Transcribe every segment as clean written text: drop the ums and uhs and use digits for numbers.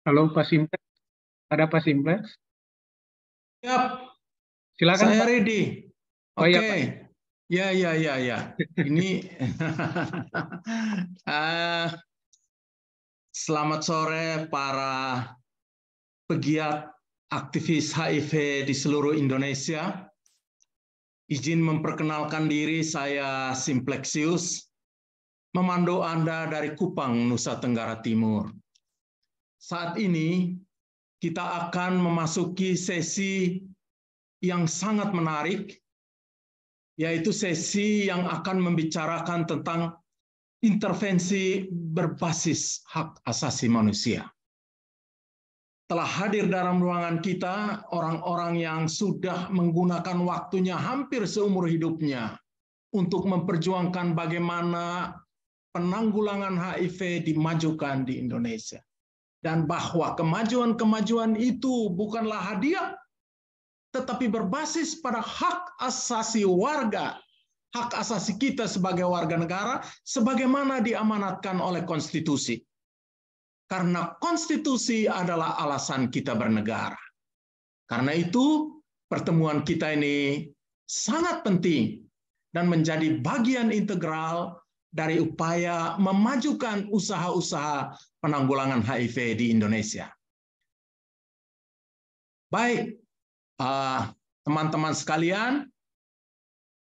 Halo Pak Simplex, ada Pak Simplex? Siap, Silakan saya Pak. ready. Oh iya Oke, Pak. ya, ya, ya, ya. Ini eh, selamat sore para pegiat aktivis HIV di seluruh Indonesia. Izin memperkenalkan diri, saya Simplexius, memandu Anda dari Kupang, Nusa Tenggara Timur. Saat ini kita akan memasuki sesi yang sangat menarik, yaitu sesi yang akan membicarakan tentang intervensi berbasis hak asasi manusia. Telah hadir dalam ruangan kita orang-orang yang sudah menggunakan waktunya hampir seumur hidupnya untuk memperjuangkan bagaimana penanggulangan HIV dimajukan di Indonesia. Dan bahwa kemajuan-kemajuan itu bukanlah hadiah, tetapi berbasis pada hak asasi warga, hak asasi kita sebagai warga negara, sebagaimana diamanatkan oleh konstitusi. Karena konstitusi adalah alasan kita bernegara. Karena itu, pertemuan kita ini sangat penting dan menjadi bagian integral dari upaya memajukan usaha-usaha penanggulangan HIV di Indonesia. Baik, teman-teman sekalian,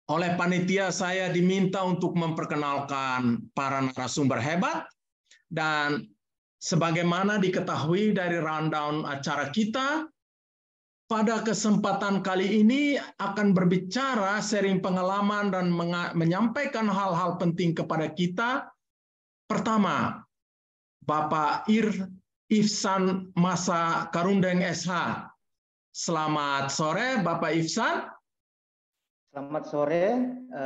oleh panitia saya diminta untuk memperkenalkan para narasumber hebat, dan sebagaimana diketahui dari rundown acara kita, pada kesempatan kali ini akan berbicara, sharing pengalaman, dan menyampaikan hal-hal penting kepada kita. Pertama, Bapak Ihsan Masa Karundeng SH. Selamat sore, Bapak Ihsan. Selamat sore,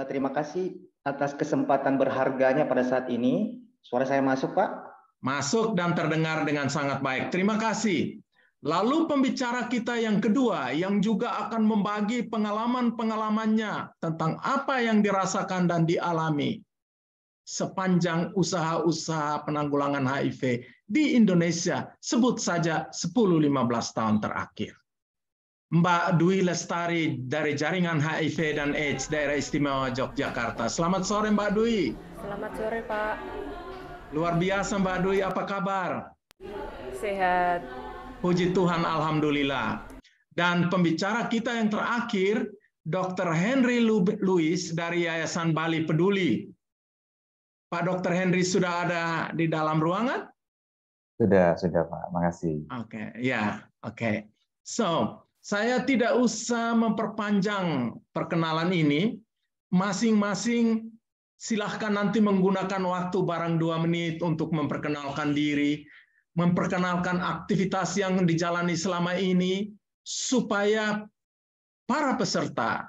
terima kasih atas kesempatan berharganya pada saat ini. Suara saya masuk, Pak? Masuk dan terdengar dengan sangat baik. Terima kasih. Lalu pembicara kita yang kedua, yang juga akan membagi pengalaman-pengalamannya tentang apa yang dirasakan dan dialami sepanjang usaha-usaha penanggulangan HIV di Indonesia, sebut saja 10-15 tahun terakhir. Mbak Dwi Lestari dari Jaringan HIV dan AIDS Daerah Istimewa Yogyakarta. Selamat sore Mbak Dwi. Selamat sore Pak. Luar biasa Mbak Dwi, apa kabar? Sehat. Puji Tuhan, Alhamdulillah. Dan pembicara kita yang terakhir, Dr. Henry Lewis dari Yayasan Bali Peduli. Pak Dr. Henry sudah ada di dalam ruangan? Sudah Pak. Makasih. Oke, ya, oke. So, saya tidak usah memperpanjang perkenalan ini. Masing-masing silahkan nanti menggunakan waktu barang 2 menit untuk memperkenalkan diri, memperkenalkan aktivitas yang dijalani selama ini, supaya para peserta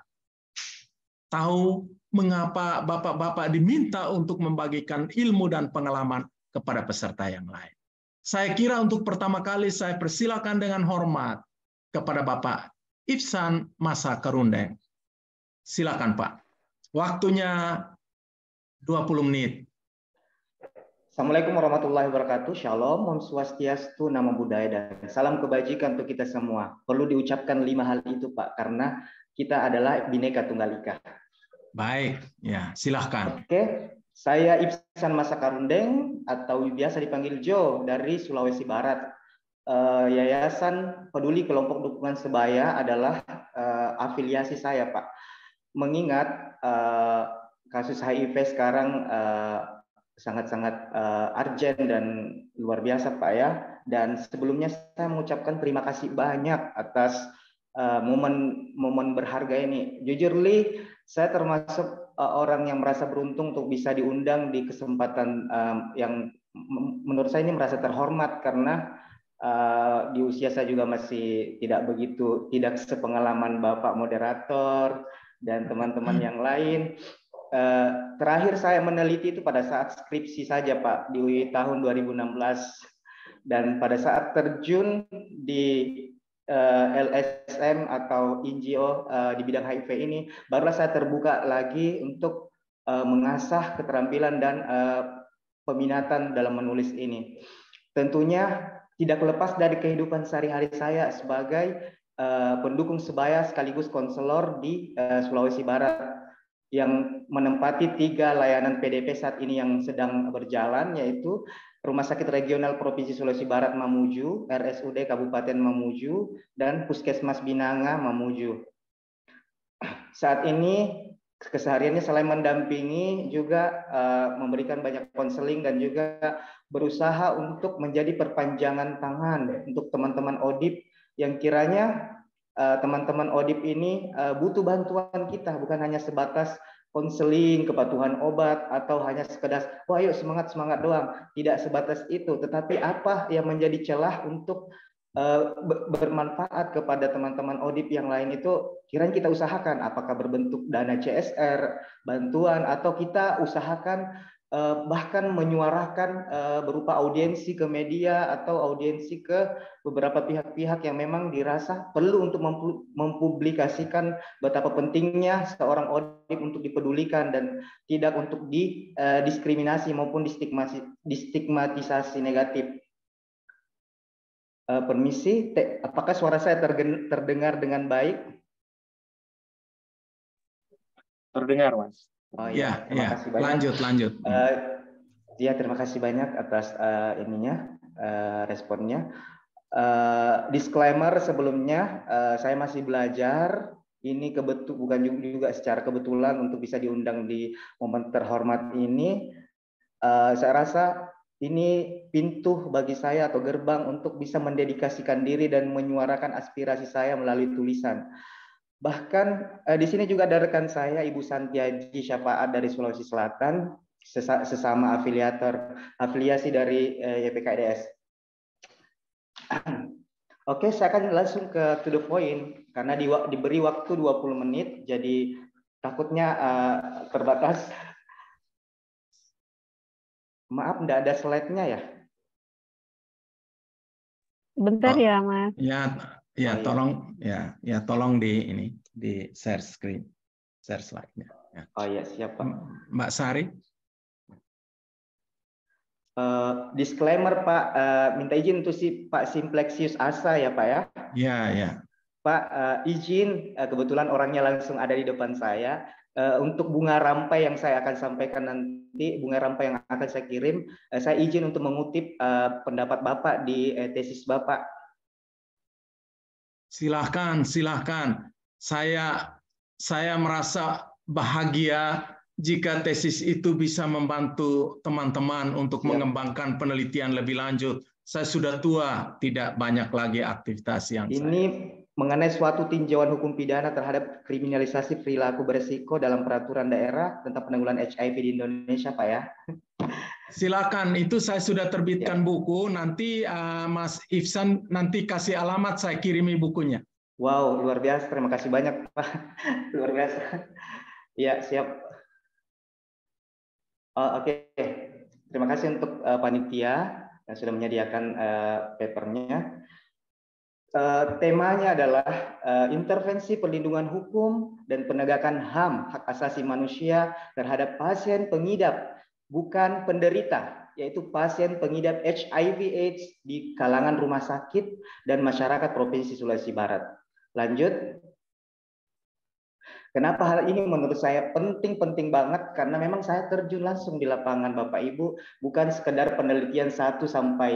tahu mengapa bapak-bapak diminta untuk membagikan ilmu dan pengalaman kepada peserta yang lain. Saya kira untuk pertama kali saya persilakan dengan hormat kepada Bapak Ihsan Masa Karundeng. Silakan Pak. Waktunya 20 menit. Assalamualaikum warahmatullahi wabarakatuh. Shalom, Om Swastiastu, Namo Buddhaya, dan salam kebajikan untuk kita semua. Perlu diucapkan 5 hal itu Pak, karena kita adalah Bhinneka Tunggal Ika. Baik, ya silahkan. Oke, saya Ihsan Masa Karundeng atau biasa dipanggil Jo dari Sulawesi Barat. Yayasan Peduli Kelompok Dukungan Sebaya adalah afiliasi saya Pak. Mengingat kasus HIV sekarang sangat-sangat urgent dan luar biasa Pak ya. Dan sebelumnya saya mengucapkan terima kasih banyak atas momen berharga ini. Jujur Li, saya termasuk orang yang merasa beruntung untuk bisa diundang di kesempatan yang menurut saya ini merasa terhormat, karena di usia saya juga masih tidak sepengalaman Bapak moderator dan teman-teman yang lain. Terakhir saya meneliti itu pada saat skripsi saja Pak, di tahun 2016, dan pada saat terjun di LSM atau NGO di bidang HIV ini, barulah saya terbuka lagi untuk mengasah keterampilan dan peminatan dalam menulis ini. Tentunya tidak lepas dari kehidupan sehari-hari saya sebagai pendukung sebaya sekaligus konselor di Sulawesi Barat yang menempati 3 layanan PDP saat ini yang sedang berjalan, yaitu Rumah Sakit Regional Provinsi Sulawesi Barat Mamuju, RSUD Kabupaten Mamuju, dan Puskesmas Binanga Mamuju. Saat ini kesehariannya selain mendampingi juga memberikan banyak konseling dan juga berusaha untuk menjadi perpanjangan tangan untuk teman-teman ODIP yang kiranya teman-teman ODIP ini butuh bantuan kita, bukan hanya sebatas konseling, kepatuhan obat, atau hanya sekedar, wah ayo semangat-semangat doang. Tidak sebatas itu, tetapi apa yang menjadi celah untuk bermanfaat kepada teman-teman ODIP yang lain itu kiranya kita usahakan, apakah berbentuk dana CSR, bantuan, atau kita usahakan bahkan menyuarakan berupa audiensi ke media atau audiensi ke beberapa pihak-pihak yang memang dirasa perlu untuk mempublikasikan betapa pentingnya seorang ODIP untuk dipedulikan dan tidak untuk didiskriminasi maupun distigmatisasi negatif. Permisi, apakah suara saya terdengar dengan baik? Terdengar, Mas. Oh ya, terima kasih banyak. Lanjut. Ya, terima kasih banyak atas responnya. Disclaimer sebelumnya, saya masih belajar. Ini bukan juga secara kebetulan untuk bisa diundang di momen terhormat ini. Saya rasa ini pintu bagi saya atau gerbang untuk bisa mendedikasikan diri dan menyuarakan aspirasi saya melalui tulisan. Bahkan di sini juga ada rekan saya, Ibu Santiaji Syafaat dari Sulawesi Selatan, sesama afiliasi dari YPKDS. Oke, saya akan langsung ke to the point karena diberi waktu 20 menit, jadi takutnya terbatas. Maaf, tidak ada slide-nya ya? Bentar ya, Mas. Ya, tolong di share screen, share slide-nya. Ya. Oh ya, siap Pak. Mbak Sari. Disclaimer Pak, minta izin untuk Pak Simplexius Asa ya Pak ya. Ya. Pak, izin kebetulan orangnya langsung ada di depan saya. Untuk bunga rampai yang saya akan sampaikan nanti, bunga rampai yang akan saya kirim, saya izin untuk mengutip pendapat Bapak di tesis Bapak. Silahkan. Saya merasa bahagia jika tesis itu bisa membantu teman-teman untuk mengembangkan penelitian lebih lanjut. Saya sudah tua, tidak banyak lagi aktivitas yang ini mengenai suatu tinjauan hukum pidana terhadap kriminalisasi perilaku beresiko dalam peraturan daerah tentang penanggulangan HIV di Indonesia, Pak ya. Silakan, itu saya sudah terbitkan buku. Nanti Mas Ihsan nanti kasih alamat, saya kirimi bukunya. Wow, luar biasa. Terima kasih banyak, Pak. Luar biasa. Ya, siap. Oke. Terima kasih untuk panitia yang sudah menyediakan papernya. Temanya adalah intervensi perlindungan hukum dan penegakan HAM, hak asasi manusia terhadap pasien pengidap, bukan penderita, yaitu pasien pengidap HIV/AIDS di kalangan rumah sakit dan masyarakat Provinsi Sulawesi Barat. Lanjut. Kenapa hal ini menurut saya penting banget? Karena memang saya terjun langsung di lapangan Bapak Ibu, bukan sekedar penelitian 1 sampai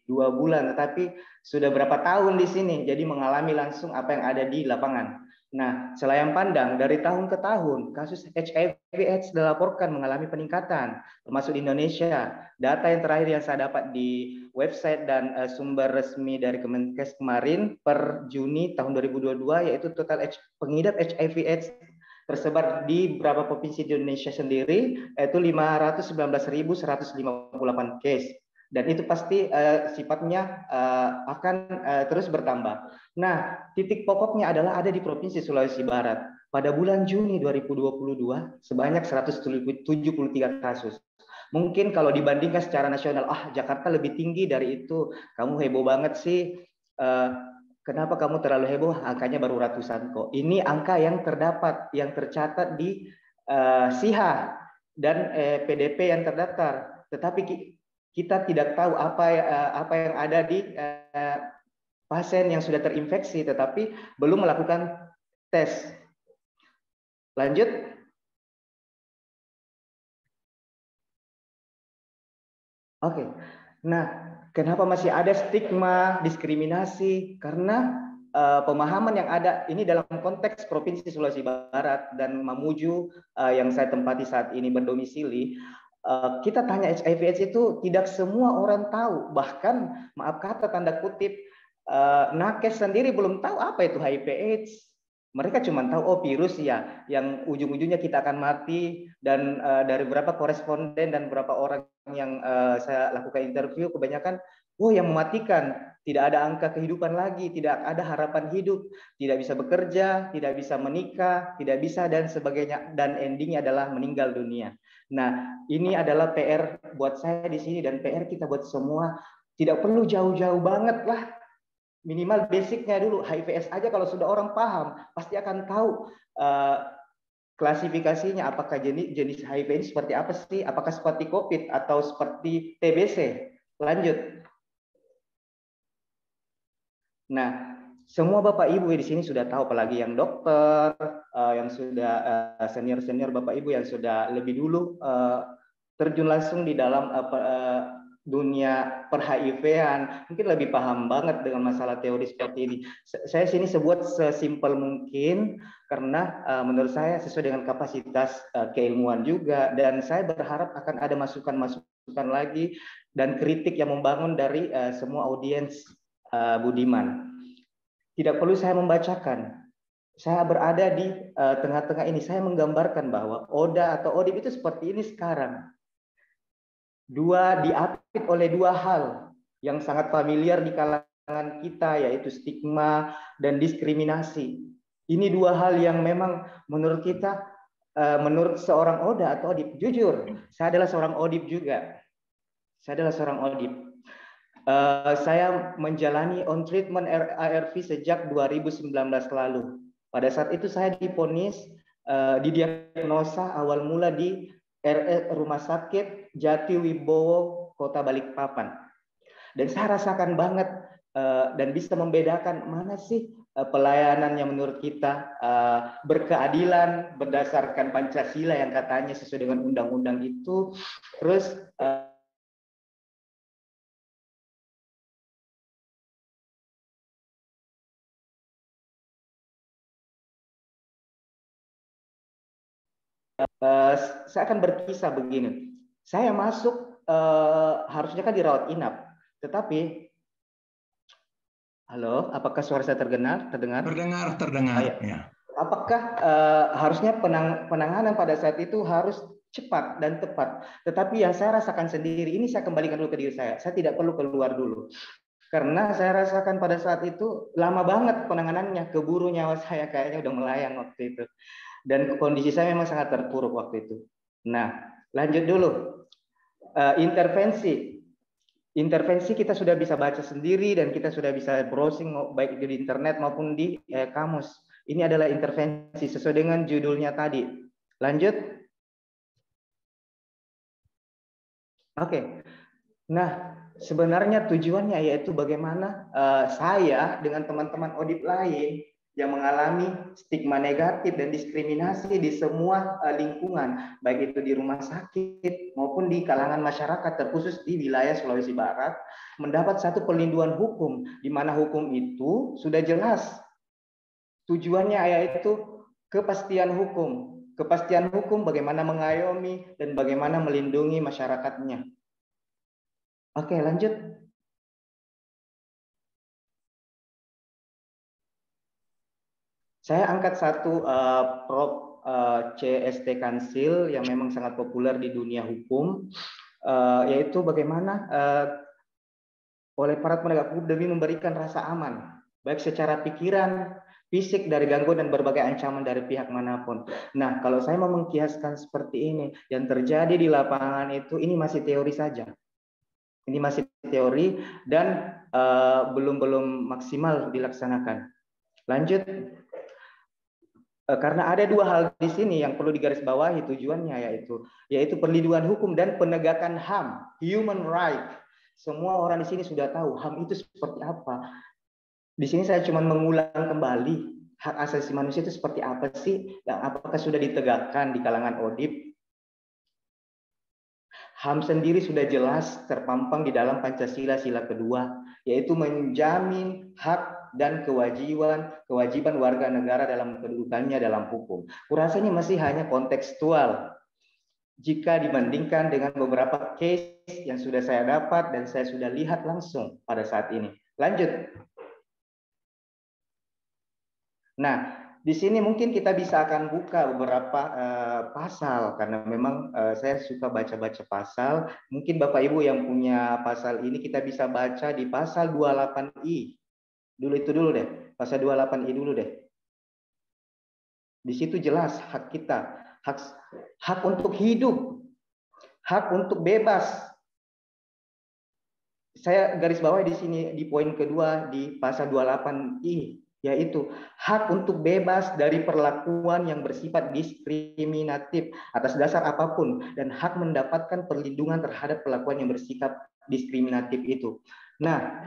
2 bulan, tetapi sudah berapa tahun di sini, jadi mengalami langsung apa yang ada di lapangan. Nah, selayang pandang dari tahun ke tahun, kasus HIV/AIDS dilaporkan mengalami peningkatan, termasuk di Indonesia. Data yang terakhir yang saya dapat di website dan sumber resmi dari Kemenkes kemarin per Juni tahun 2022, yaitu total pengidap HIV/AIDS tersebar di beberapa provinsi di Indonesia sendiri, yaitu 519.158 case. Dan itu pasti sifatnya akan terus bertambah. Nah, titik pokoknya adalah ada di Provinsi Sulawesi Barat. Pada bulan Juni 2022, sebanyak 173 kasus. Mungkin kalau dibandingkan secara nasional, Jakarta lebih tinggi dari itu. Kamu heboh banget sih. Kenapa kamu terlalu heboh? Angkanya baru ratusan kok. Ini angka yang terdapat, yang tercatat di SIHA dan PDP yang terdaftar. Tetapi kita tidak tahu apa yang ada di pasien yang sudah terinfeksi tetapi belum melakukan tes. Lanjut. Oke. Nah, kenapa masih ada stigma, diskriminasi? Karena pemahaman yang ada ini dalam konteks Provinsi Sulawesi Barat dan Mamuju yang saya tempati saat ini berdomisili. Kita tanya HIV/AIDS itu tidak semua orang tahu, bahkan maaf kata tanda kutip nakes sendiri belum tahu apa itu HIV/AIDS. Mereka cuma tahu oh virus ya, yang ujung-ujungnya kita akan mati. Dan dari beberapa koresponden dan beberapa orang yang saya lakukan interview, kebanyakan oh yang mematikan, tidak ada angka kehidupan lagi, tidak ada harapan hidup, tidak bisa bekerja, tidak bisa menikah, tidak bisa dan sebagainya, dan endingnya adalah meninggal dunia. Nah, ini adalah PR buat saya di sini dan PR kita buat semua. Tidak perlu jauh-jauh banget lah. Minimal basicnya dulu, HIV/AIDS aja kalau sudah orang paham, pasti akan tahu klasifikasinya, apakah jenis HIV ini seperti apa sih? Apakah seperti COVID atau seperti TBC? Lanjut. Nah, semua Bapak Ibu di sini sudah tahu, apalagi yang dokter, yang sudah senior-senior Bapak Ibu yang sudah lebih dulu terjun langsung di dalam dunia per-HIV-an, mungkin lebih paham banget dengan masalah teori seperti ini. Saya sini sebut sesimpel mungkin karena menurut saya sesuai dengan kapasitas keilmuan juga, dan saya berharap akan ada masukan-masukan lagi dan kritik yang membangun dari semua audiens Budiman. Tidak perlu saya membacakan. Saya berada di tengah-tengah ini. Saya menggambarkan bahwa ODA atau ODIP itu seperti ini sekarang. Diapit oleh dua hal yang sangat familiar di kalangan kita, yaitu stigma dan diskriminasi. Ini dua hal yang memang menurut kita, menurut seorang ODA atau ODIP, jujur, saya adalah seorang ODIP juga. Saya adalah seorang ODIP. Saya menjalani on treatment ARV sejak 2019 lalu. Pada saat itu saya divonis, didiagnosa awal mula di Rumah Sakit Jati Wibowo, Kota Balikpapan. Dan saya rasakan banget dan bisa membedakan mana sih pelayanan yang menurut kita berkeadilan berdasarkan Pancasila yang katanya sesuai dengan undang-undang itu, terus saya akan berkisah begini. Saya masuk harusnya kan dirawat inap, tetapi halo, apakah suara saya terdengar? Terdengar. Ya. Apakah harusnya penanganan pada saat itu harus cepat dan tepat? Tetapi yang saya rasakan sendiri, ini saya kembalikan dulu ke diri saya. Saya tidak perlu keluar dulu. Karena saya rasakan pada saat itu lama banget penanganannya, keburu nyawa saya kayaknya udah melayang waktu itu. Dan kondisi saya memang sangat terpuruk waktu itu. Nah, lanjut dulu. Intervensi kita sudah bisa baca sendiri dan kita sudah bisa browsing baik itu di internet maupun di kamus. Ini adalah intervensi sesuai dengan judulnya tadi. Lanjut. Oke. Nah, sebenarnya tujuannya yaitu bagaimana saya dengan teman-teman ODIP lain yang mengalami stigma negatif dan diskriminasi di semua lingkungan, baik itu di rumah sakit maupun di kalangan masyarakat, terkhusus di wilayah Sulawesi Barat, mendapat satu perlindungan hukum, di mana hukum itu sudah jelas. Tujuannya yaitu kepastian hukum. Kepastian hukum bagaimana mengayomi dan bagaimana melindungi masyarakatnya. Oke, lanjut. Saya angkat satu prop CST Kansil yang memang sangat populer di dunia hukum, yaitu bagaimana oleh para penegak hukum demi memberikan rasa aman, baik secara pikiran, fisik dari gangguan dan berbagai ancaman dari pihak manapun. Nah, kalau saya mau mengkiaskan seperti ini, yang terjadi di lapangan itu ini masih teori saja. Ini masih teori dan belum maksimal dilaksanakan. Lanjut. Karena ada dua hal di sini yang perlu digarisbawahi tujuannya, yaitu perlindungan hukum dan penegakan HAM, human right. Semua orang di sini sudah tahu HAM itu seperti apa. Di sini saya cuma mengulang kembali hak asasi manusia itu seperti apa sih, dan apakah sudah ditegakkan di kalangan ODIP. HAM sendiri sudah jelas terpampang di dalam Pancasila sila kedua, yaitu menjamin hak dan kewajiban warga negara dalam kedudukannya dalam hukum. Kurasanya masih hanya kontekstual jika dibandingkan dengan beberapa case yang sudah saya dapat dan saya sudah lihat langsung pada saat ini. Lanjut. Nah, di sini mungkin kita bisa akan buka beberapa pasal, karena memang saya suka baca-baca pasal. Mungkin Bapak Ibu yang punya pasal ini, kita bisa baca di pasal 28I. Dulu deh, pasal 28I dulu deh. Di situ jelas hak kita, hak untuk hidup, hak untuk bebas. Saya garis bawahi di sini di poin kedua di pasal 28I, yaitu hak untuk bebas dari perlakuan yang bersifat diskriminatif atas dasar apapun dan hak mendapatkan perlindungan terhadap perlakuan yang bersifat diskriminatif itu. Nah,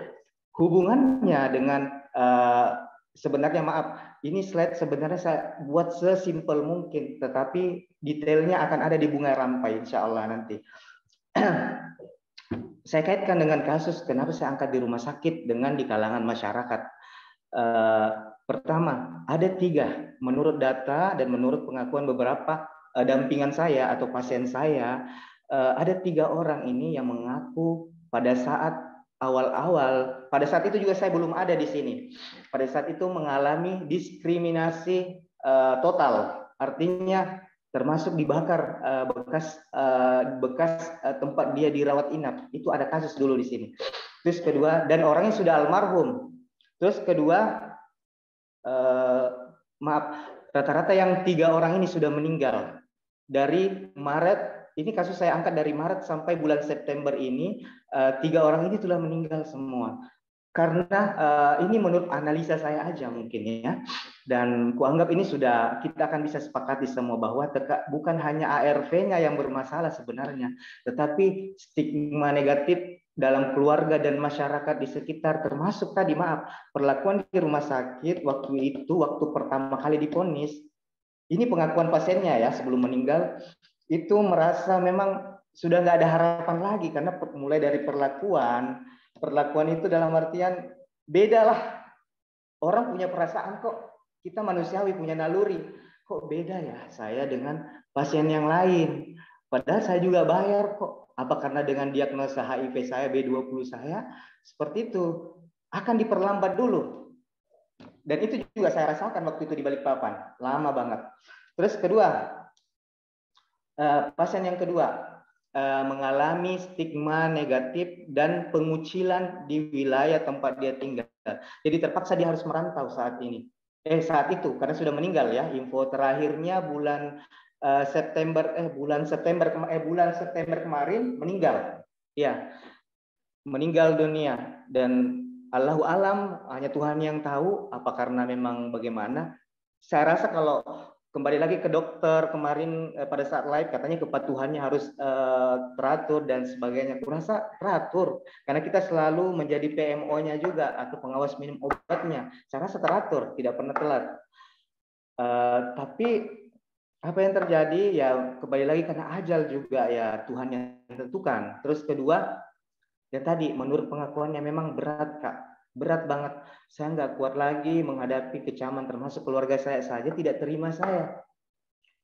hubungannya dengan sebenarnya, maaf, ini slide sebenarnya saya buat sesimpel mungkin, tetapi detailnya akan ada di Bunga Rampai insya Allah nanti. Saya kaitkan dengan kasus kenapa saya angkat di rumah sakit dengan di kalangan masyarakat. Pertama, ada 3 menurut data dan menurut pengakuan beberapa dampingan saya atau pasien saya, ada 3 orang ini yang mengaku pada saat awal-awal, pada saat itu juga saya belum ada di sini, pada saat itu mengalami diskriminasi total, artinya termasuk dibakar bekas tempat dia dirawat inap, itu ada kasus dulu di sini. Terus kedua, dan orangnya sudah almarhum. Terus kedua, maaf, rata-rata yang 3 orang ini sudah meninggal dari Maret. Ini kasus saya angkat dari Maret sampai bulan September ini, 3 orang ini telah meninggal semua. Karena ini menurut analisa saya aja mungkin ya, dan kuanggap ini sudah kita akan bisa sepakati semua bahwa bukan hanya ARV-nya yang bermasalah sebenarnya, tetapi stigma negatif dalam keluarga dan masyarakat di sekitar, termasuk tadi perlakuan di rumah sakit waktu pertama kali divonis. Ini pengakuan pasiennya ya sebelum meninggal, itu merasa memang sudah nggak ada harapan lagi karena mulai dari perlakuan itu dalam artian beda lah. Orang punya perasaan kok, kita manusiawi punya naluri, kok beda ya saya dengan pasien yang lain. Padahal saya juga bayar kok. Apa karena dengan diagnosa HIV saya, B20 saya, seperti itu akan diperlambat dulu. Dan itu juga saya rasakan waktu itu di Balikpapan, lama banget. Terus kedua, pasien yang kedua mengalami stigma negatif dan pengucilan di wilayah tempat dia tinggal. Jadi terpaksa dia harus merantau saat ini. Saat itu karena sudah meninggal ya. Info terakhirnya bulan September kemarin meninggal. Ya. Meninggal dunia, dan Allahu alam, hanya Tuhan yang tahu apa karena memang bagaimana. Saya rasa kalau kembali lagi ke dokter kemarin pada saat live katanya kepatuhannya harus teratur dan sebagainya. Kurasa teratur karena kita selalu menjadi PMO-nya juga atau pengawas minum obatnya. Saya rasa teratur, tidak pernah telat. Tapi apa yang terjadi ya kembali lagi karena ajal juga ya Tuhan yang tentukan. Terus kedua, dan tadi menurut pengakuannya memang berat Kak. Berat banget, saya nggak kuat lagi menghadapi kecaman, termasuk keluarga saya saja tidak terima saya.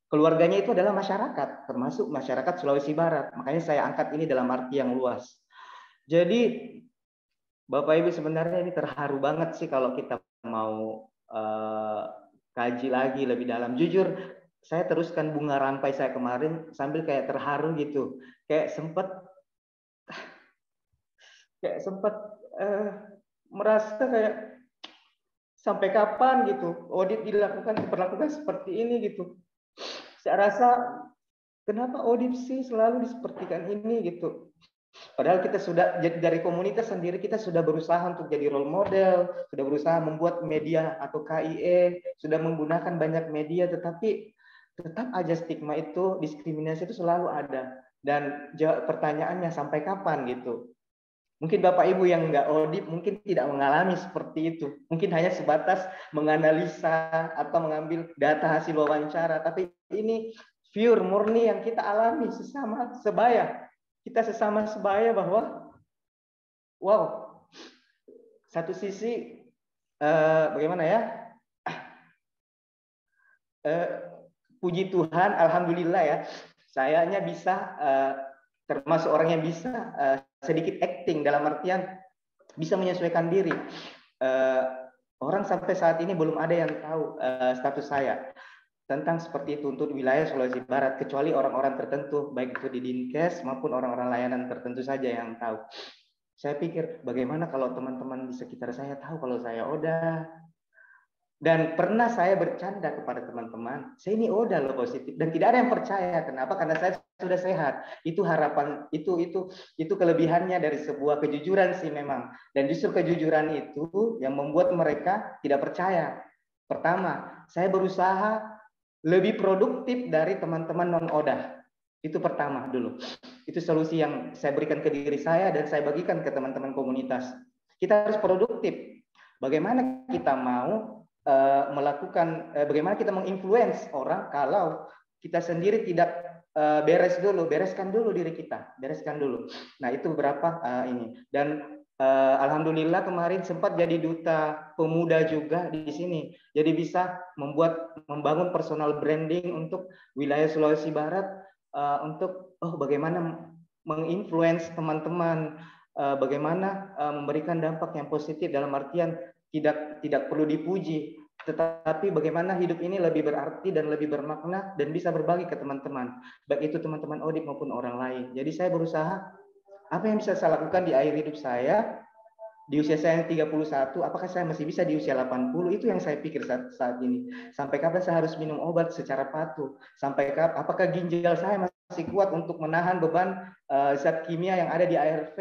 Keluarganya itu adalah masyarakat, termasuk masyarakat Sulawesi Barat. Makanya saya angkat ini dalam arti yang luas. Jadi Bapak Ibu sebenarnya ini terharu banget sih kalau kita mau kaji lagi lebih dalam. Jujur, saya teruskan Bunga Rampai saya kemarin sambil kayak terharu gitu, kayak sempat merasa kayak sampai kapan gitu audit diperlakukan seperti ini gitu. Saya rasa kenapa audit sih selalu disepertikan ini gitu. Padahal kita sudah dari komunitas sendiri kita sudah berusaha untuk jadi role model, sudah berusaha membuat media atau KIE, sudah menggunakan banyak media, tetapi tetap aja stigma itu, diskriminasi itu selalu ada. Dan pertanyaannya sampai kapan gitu? Mungkin Bapak Ibu yang nggak audit mungkin tidak mengalami seperti itu. Mungkin hanya sebatas menganalisa atau mengambil data hasil wawancara. Tapi ini pure murni yang kita alami sesama sebaya. Kita sesama sebaya bahwa, wow, satu sisi bagaimana ya? Puji Tuhan, alhamdulillah ya, sayanya bisa termasuk orang yang bisa sedikit acting dalam artian bisa menyesuaikan diri. Orang sampai saat ini belum ada yang tahu status saya tentang seperti itu untuk wilayah Sulawesi Barat, kecuali orang-orang tertentu, baik itu di Dinkes maupun orang-orang layanan tertentu saja yang tahu. Saya pikir bagaimana kalau teman-teman di sekitar saya tahu kalau saya Oda. Dan pernah saya bercanda kepada teman-teman, saya ini Oda loh positif, dan tidak ada yang percaya. Kenapa? Karena saya sudah sehat. Itu harapan, itu kelebihannya dari sebuah kejujuran sih memang. Dan justru kejujuran itu yang membuat mereka tidak percaya. Pertama, saya berusaha lebih produktif dari teman-teman non-Oda. Itu pertama dulu. Itu solusi yang saya berikan ke diri saya dan saya bagikan ke teman-teman komunitas. Kita harus produktif. Bagaimana kita mau melakukan, bagaimana kita menginfluence orang kalau kita sendiri tidak bereskan dulu diri kita. Bereskan dulu. Nah, itu beberapa ini. Dan alhamdulillah kemarin sempat jadi duta pemuda juga di sini. Jadi bisa membangun personal branding untuk wilayah Sulawesi Barat untuk bagaimana menginfluence teman-teman, bagaimana memberikan dampak yang positif dalam artian tidak perlu dipuji, tetapi bagaimana hidup ini lebih berarti dan lebih bermakna dan bisa berbagi ke teman-teman, baik itu teman-teman audit maupun orang lain. Jadi saya berusaha apa yang bisa saya lakukan di akhir hidup saya, di usia saya yang 31, apakah saya masih bisa di usia 80? Itu yang saya pikir saat ini. Sampai kapan saya harus minum obat secara patuh? Sampai kapan, apakah ginjal saya masih kuat untuk menahan beban zat kimia yang ada di ARV?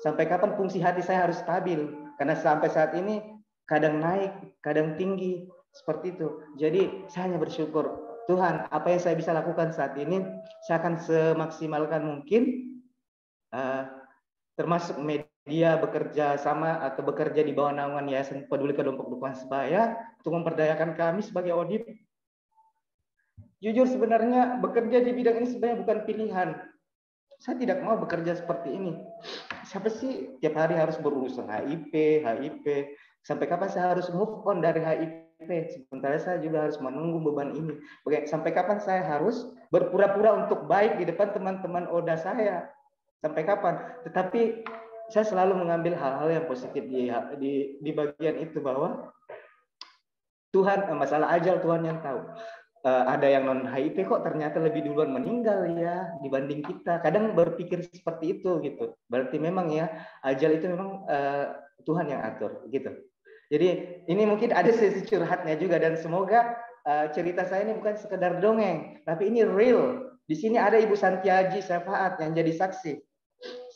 Sampai kapan fungsi hati saya harus stabil? Karena sampai saat ini kadang naik, kadang tinggi, seperti itu. Jadi saya hanya bersyukur, Tuhan, apa yang saya bisa lakukan saat ini, saya akan semaksimalkan mungkin, termasuk media bekerja sama atau bekerja di bawah naungan Yayasan Peduli Kelompok Dukungan Sebaya untuk memperdayakan kami sebagai audit. Jujur sebenarnya bekerja di bidang ini sebenarnya bukan pilihan. Saya tidak mau bekerja seperti ini. Siapa sih tiap hari harus berurusan HIV. Sampai kapan saya harus move on dari HIV? Sementara saya juga harus menunggu beban ini. Sampai kapan saya harus berpura-pura untuk baik di depan teman-teman Oda saya? Sampai kapan? Tetapi saya selalu mengambil hal-hal yang positif di bagian itu, bahwa Tuhan, masalah ajal Tuhan yang tahu. Ada yang non HIV kok ternyata lebih duluan meninggal ya dibanding kita. Kadang berpikir seperti itu gitu. Berarti memang ya ajal itu memang Tuhan yang atur gitu. Jadi ini mungkin ada sesi curhatnya juga, dan semoga cerita saya ini bukan sekedar dongeng, tapi ini real. Di sini ada Ibu Santiaji Syafaat yang jadi saksi,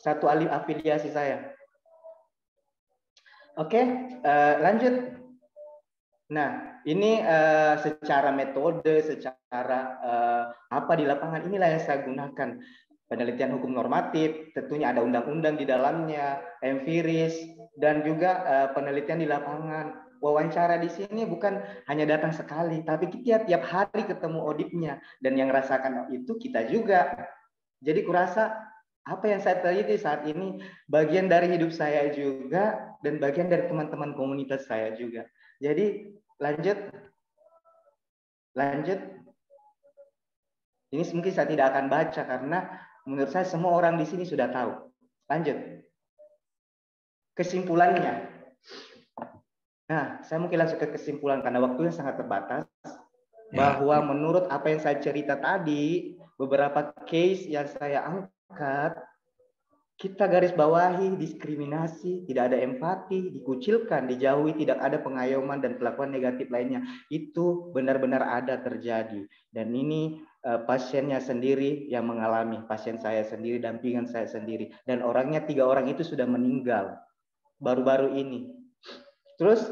satu alih afiliasi saya. Oke, lanjut. Nah, ini secara metode, secara apa di lapangan inilah yang saya gunakan. Penelitian hukum normatif, tentunya ada undang-undang di dalamnya, empiris, dan juga penelitian di lapangan. Wawancara di sini bukan hanya datang sekali, tapi kita tiap hari ketemu auditnya, dan yang rasakan itu kita juga. Jadi kurasa apa yang saya teliti saat ini bagian dari hidup saya juga, dan bagian dari teman-teman komunitas saya juga. Jadi lanjut. Ini mungkin saya tidak akan baca karena menurut saya semua orang di sini sudah tahu. Lanjut. Kesimpulannya. Nah, saya mungkin langsung ke kesimpulan karena waktunya sangat terbatas. Bahwa menurut apa yang saya cerita tadi, beberapa case yang saya angkat, kita garis bawahi diskriminasi, tidak ada empati, dikucilkan, dijauhi, tidak ada pengayoman dan perlakuan negatif lainnya. Itu benar-benar ada terjadi. Dan ini pasiennya sendiri yang mengalami, pasien saya sendiri, dampingan saya sendiri. Dan orangnya 3 orang itu sudah meninggal baru-baru ini. Terus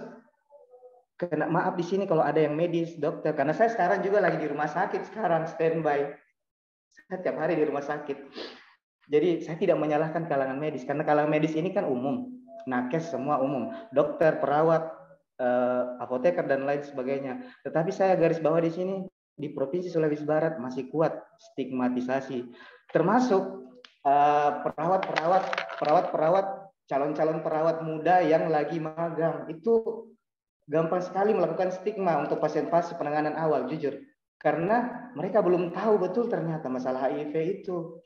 kena maaf di sini kalau ada yang medis, dokter, karena saya sekarang juga lagi di rumah sakit sekarang standby. Saya tiap hari di rumah sakit. Jadi saya tidak menyalahkan kalangan medis karena kalangan medis ini kan umum, nakes semua umum, dokter, perawat, apoteker dan lain sebagainya. Tetapi saya garis bawah di sini di Provinsi Sulawesi Barat masih kuat stigmatisasi, termasuk perawat-perawat, calon-calon perawat muda yang lagi magang itu gampang sekali melakukan stigma untuk pasien-pasien penanganan awal, jujur, karena mereka belum tahu betul ternyata masalah HIV itu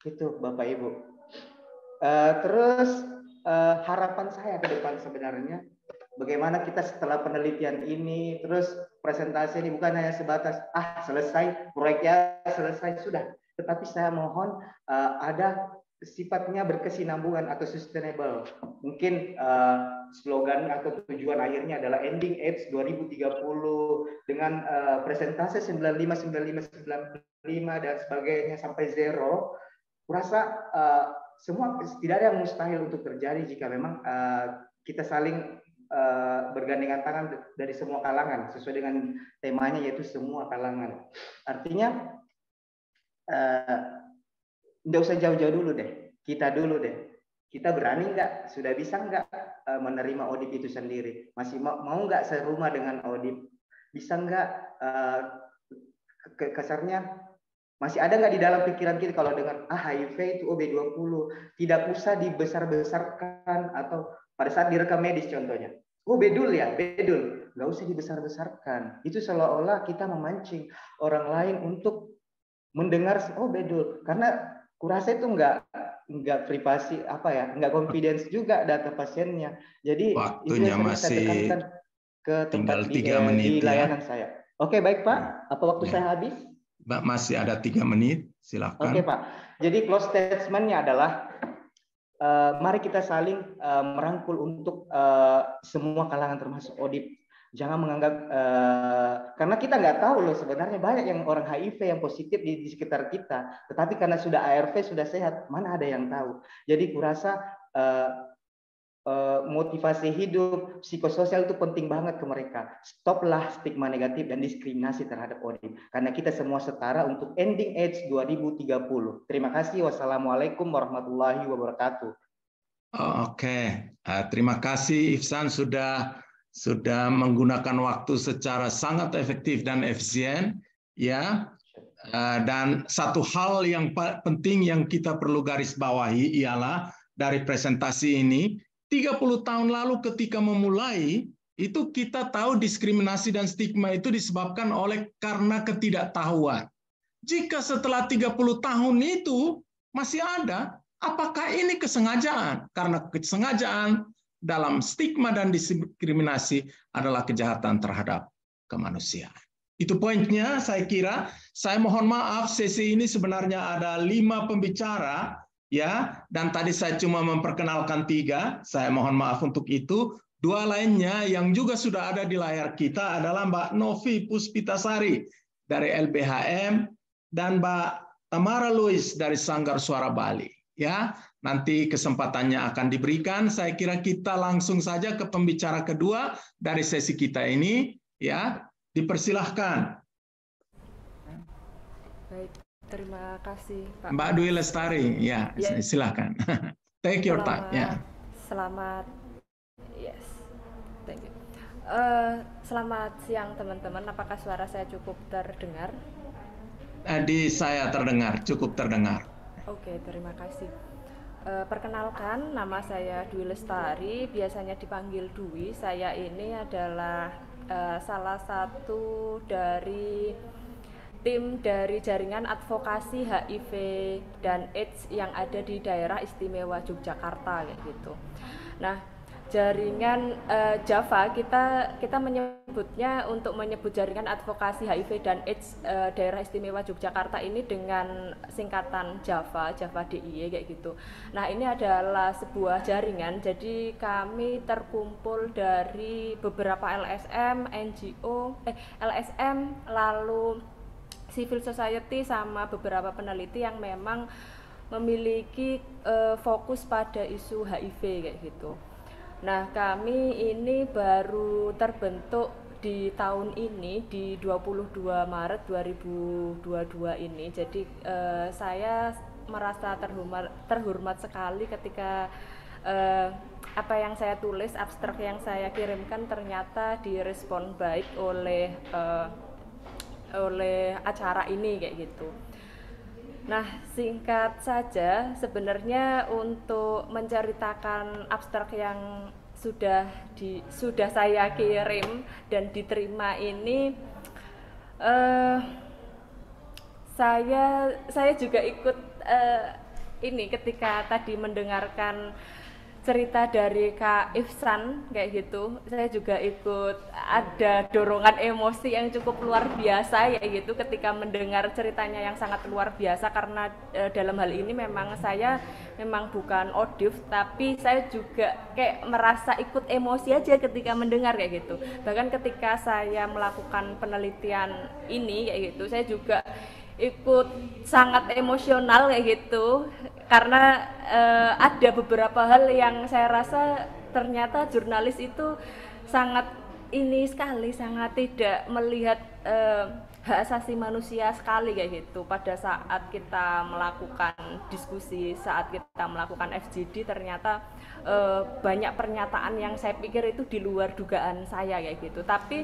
Bapak Ibu. Terus harapan saya ke depan sebenarnya bagaimana kita setelah penelitian ini, terus presentasi ini bukan hanya sebatas selesai proyeknya selesai sudah, tetapi saya mohon ada sifatnya berkesinambungan atau sustainable. Mungkin slogan atau tujuan akhirnya adalah ending AIDS 2030 dengan presentasi 95 dan sebagainya sampai zero. Kurasa semua tidak ada yang mustahil untuk terjadi jika memang kita saling bergandengan tangan dari semua kalangan sesuai dengan temanya yaitu semua kalangan. Artinya tidak usah jauh-jauh dulu deh, kita dulu deh. Kita berani nggak? Sudah bisa nggak menerima ODIP itu sendiri? Masih mau nggak serumah dengan ODIP? Bisa nggak kasarnya? Masih ada nggak di dalam pikiran kita kalau dengan HIV itu B20 tidak usah dibesar-besarkan atau pada saat direkam medis contohnya, bedul ya, bedul, nggak usah dibesar-besarkan. Itu seolah-olah kita memancing orang lain untuk mendengar bedul, karena kurasa itu nggak privasi nggak confidence juga data pasiennya. Jadi waktunya itu masih ke tinggal tempat 3 menit di layanan saya. Oke, baik Pak, apa waktu saya habis? Mbak masih ada 3 menit, silakan. Oke Pak, jadi close statement-nya adalah mari kita saling merangkul untuk semua kalangan termasuk ODIP. Jangan menganggap karena kita nggak tahu loh sebenarnya banyak yang orang HIV yang positif di sekitar kita, tetapi karena sudah ARV sudah sehat, mana ada yang tahu. Jadi kurasa motivasi hidup, psikososial itu penting banget ke mereka. Stoplah stigma negatif dan diskriminasi terhadap ODIP. Karena kita semua setara untuk ending AIDS 2030. Terima kasih. Wassalamualaikum warahmatullahi wabarakatuh. Oke, terima kasih Ihsan sudah menggunakan waktu secara sangat efektif dan efisien, ya. Dan satu hal yang penting yang kita perlu garis bawahi ialah dari presentasi ini, 30 tahun lalu ketika memulai, itu kita tahu diskriminasi dan stigma itu disebabkan karena ketidaktahuan. Jika setelah 30 tahun itu masih ada, apakah ini kesengajaan? Karena kesengajaan dalam stigma dan diskriminasi adalah kejahatan terhadap kemanusiaan. Itu poinnya saya kira. Saya mohon maaf, sesi ini sebenarnya ada 5 pembicara, ya, dan tadi saya cuma memperkenalkan 3. Saya mohon maaf untuk itu. 2 lainnya yang juga sudah ada di layar kita adalah Mbak Novi Puspitasari dari LBHM dan Mbak Tamara Luis dari Sanggar Suara Bali. Ya, nanti kesempatannya akan diberikan. Saya kira kita langsung saja ke pembicara kedua dari sesi kita ini. Ya, dipersilahkan. Baik. Terima kasih, Pak. Mbak Dwi Lestari, ya, silakan. Take your time, ya. Selamat, yes, thank you. Selamat siang teman-teman. Apakah suara saya cukup terdengar? Di saya terdengar, cukup terdengar. Oke, terima kasih. Perkenalkan, nama saya Dwi Lestari, biasanya dipanggil Dwi. Saya ini adalah salah satu dari tim dari jaringan advokasi HIV dan AIDS yang ada di daerah istimewa Yogyakarta kayak gitu. Nah, jaringan Java, kita menyebutnya, untuk menyebut jaringan advokasi HIV dan AIDS Daerah Istimewa Yogyakarta ini dengan singkatan Java DIY kayak gitu. Nah, ini adalah sebuah jaringan, jadi kami terkumpul dari beberapa LSM, NGO, LSM, lalu civil society sama beberapa peneliti yang memang memiliki fokus pada isu HIV kayak gitu. Nah, kami ini baru terbentuk di tahun ini, di 22 Maret 2022 ini. Jadi saya merasa terhormat sekali ketika apa yang saya tulis, abstrak yang saya kirimkan ternyata direspon baik oleh acara ini kayak gitu. Nah, singkat saja, sebenarnya untuk menceritakan abstrak yang sudah saya kirim dan diterima ini, saya juga ikut ini ketika tadi mendengarkan cerita dari Kak Ihsan kayak gitu, saya juga ikut ada dorongan emosi yang cukup luar biasa ya gitu ketika mendengar ceritanya yang sangat luar biasa, karena dalam hal ini memang saya memang bukan ODIF, tapi saya juga kayak merasa ikut emosi aja ketika mendengar kayak gitu. Bahkan ketika saya melakukan penelitian ini kayak gitu, saya juga ikut sangat emosional kayak gitu, karena ada beberapa hal yang saya rasa ternyata jurnalis itu sangat ini sekali, sangat tidak melihat hak asasi manusia sekali kayak gitu. Pada saat kita melakukan diskusi, saat kita melakukan FGD, ternyata banyak pernyataan yang saya pikir itu di luar dugaan saya kayak gitu. Tapi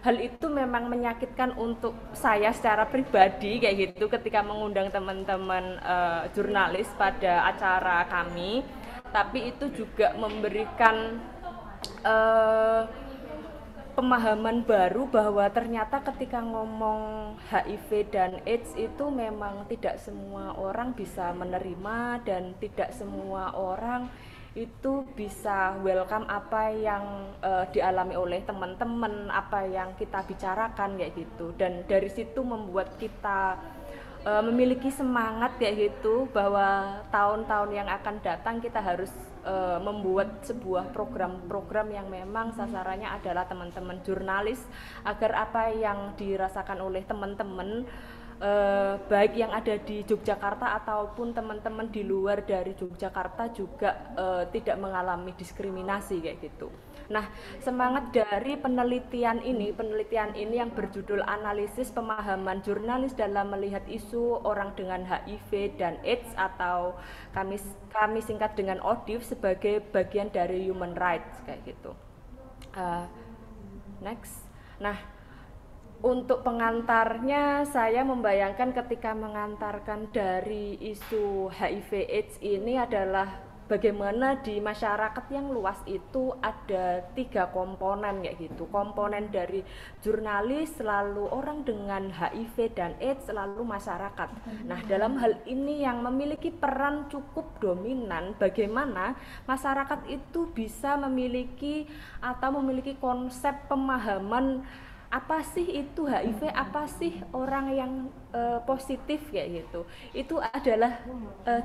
hal itu memang menyakitkan untuk saya secara pribadi kayak gitu ketika mengundang teman-teman jurnalis pada acara kami. Tapi itu juga memberikan pemahaman baru bahwa ternyata ketika ngomong HIV dan AIDS itu memang tidak semua orang bisa menerima, dan tidak semua orang itu bisa welcome apa yang dialami oleh teman-teman, apa yang kita bicarakan kayak gitu. Dan dari situ membuat kita memiliki semangat kayak gitu, bahwa tahun-tahun yang akan datang kita harus membuat sebuah program-program yang memang sasarannya adalah teman-teman jurnalis, agar apa yang dirasakan oleh teman-teman baik yang ada di Yogyakarta ataupun teman-teman di luar dari Yogyakarta juga tidak mengalami diskriminasi kayak gitu. Nah, semangat dari penelitian ini yang berjudul Analisis Pemahaman Jurnalis dalam Melihat Isu Orang dengan HIV dan AIDS, atau kami singkat dengan ODIF, sebagai bagian dari human rights kayak gitu. Next. Nah, untuk pengantarnya, saya membayangkan ketika mengantarkan dari isu HIV AIDS ini adalah bagaimana di masyarakat yang luas itu ada 3 komponen kayak gitu. Komponen dari jurnalis, lalu orang dengan HIV dan AIDS, lalu masyarakat. Nah, dalam hal ini yang memiliki peran cukup dominan, bagaimana masyarakat itu bisa memiliki konsep pemahaman apa sih itu HIV, apa sih orang yang positif kayak gitu. Itu adalah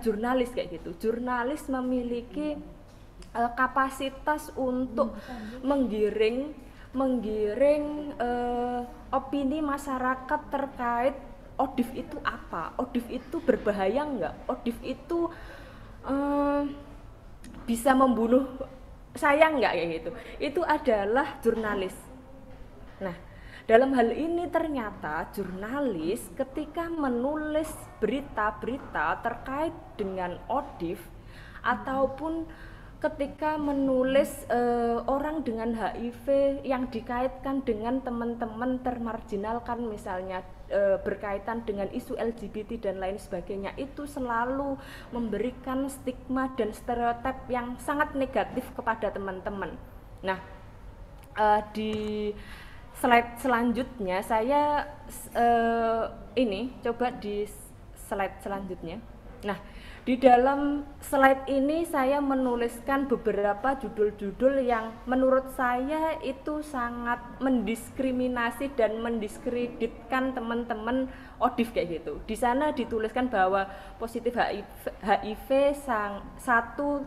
jurnalis kayak gitu. Jurnalis memiliki kapasitas untuk menggiring opini masyarakat terkait ODIF itu apa, ODIF itu berbahaya enggak, ODIF itu bisa membunuh saya enggak kayak gitu. Itu adalah jurnalis. Nah, dalam hal ini ternyata jurnalis ketika menulis berita-berita terkait dengan ODIF, ataupun ketika menulis orang dengan HIV yang dikaitkan dengan teman-teman termarginalkan, misalnya berkaitan dengan isu LGBT dan lain sebagainya, itu selalu memberikan stigma dan stereotip yang sangat negatif kepada teman-teman. Nah, di slide selanjutnya saya ini coba di slide selanjutnya. Nah, Di dalam slide ini saya menuliskan beberapa judul-judul yang menurut saya itu sangat mendiskriminasi dan mendiskreditkan teman-teman ODIF kayak gitu. Di sana dituliskan bahwa positif HIV satu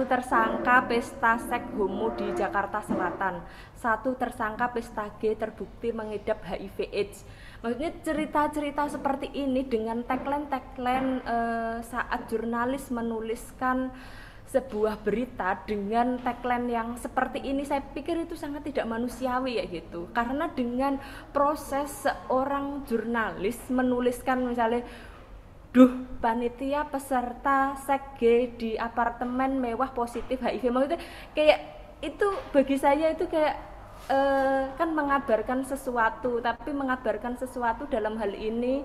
tersangka pesta seks homo di Jakarta Selatan, satu tersangka pesta gay terbukti mengidap HIV/AIDS. Maksudnya cerita-cerita seperti ini dengan tagline saat jurnalis menuliskan sebuah berita dengan tagline yang seperti ini, saya pikir itu sangat tidak manusiawi ya gitu. Karena dengan proses seorang jurnalis menuliskan misalnya, duh panitia peserta seks gay di apartemen mewah positif HIV, maksudnya kayak itu bagi saya itu kayak kan mengabarkan sesuatu, tapi mengabarkan sesuatu dalam hal ini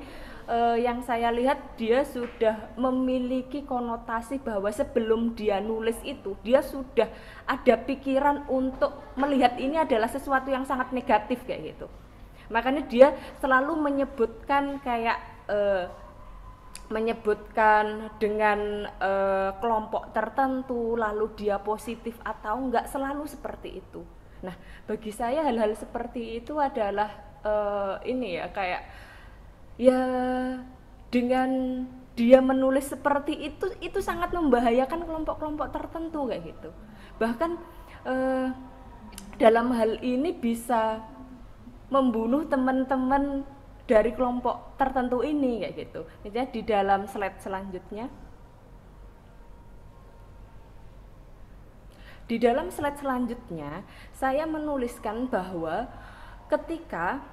yang saya lihat dia sudah memiliki konotasi bahwa sebelum dia nulis itu dia sudah ada pikiran untuk melihat ini adalah sesuatu yang sangat negatif kayak gitu. Makanya dia selalu menyebutkan kayak menyebutkan dengan kelompok tertentu, lalu dia positif atau enggak, selalu seperti itu. Nah, bagi saya hal-hal seperti itu adalah ini ya kayak ya dengan dia menulis seperti itu sangat membahayakan kelompok-kelompok tertentu kayak gitu. Bahkan dalam hal ini bisa membunuh teman-teman dari kelompok tertentu ini kayak gitu. Misalnya di dalam slide selanjutnya. Di dalam slide selanjutnya, saya menuliskan bahwa ketika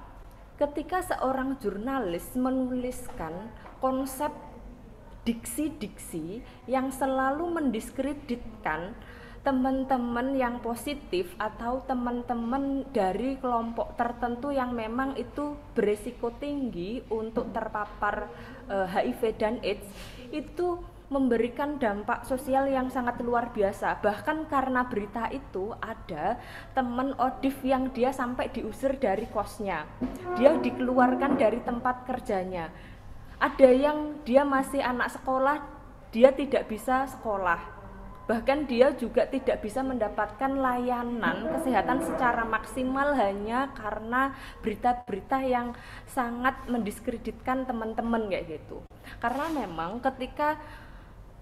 seorang jurnalis menuliskan konsep diksi-diksi yang selalu mendiskreditkan teman-teman yang positif atau teman-teman dari kelompok tertentu yang memang itu beresiko tinggi untuk terpapar HIV dan AIDS, itu memberikan dampak sosial yang sangat luar biasa. Bahkan karena berita itu ada teman ODIF yang dia sampai diusir dari kosnya, dia dikeluarkan dari tempat kerjanya. Ada yang dia masih anak sekolah, dia tidak bisa sekolah, bahkan dia juga tidak bisa mendapatkan layanan kesehatan secara maksimal hanya karena berita-berita yang sangat mendiskreditkan teman-teman kayak gitu. Karena memang ketika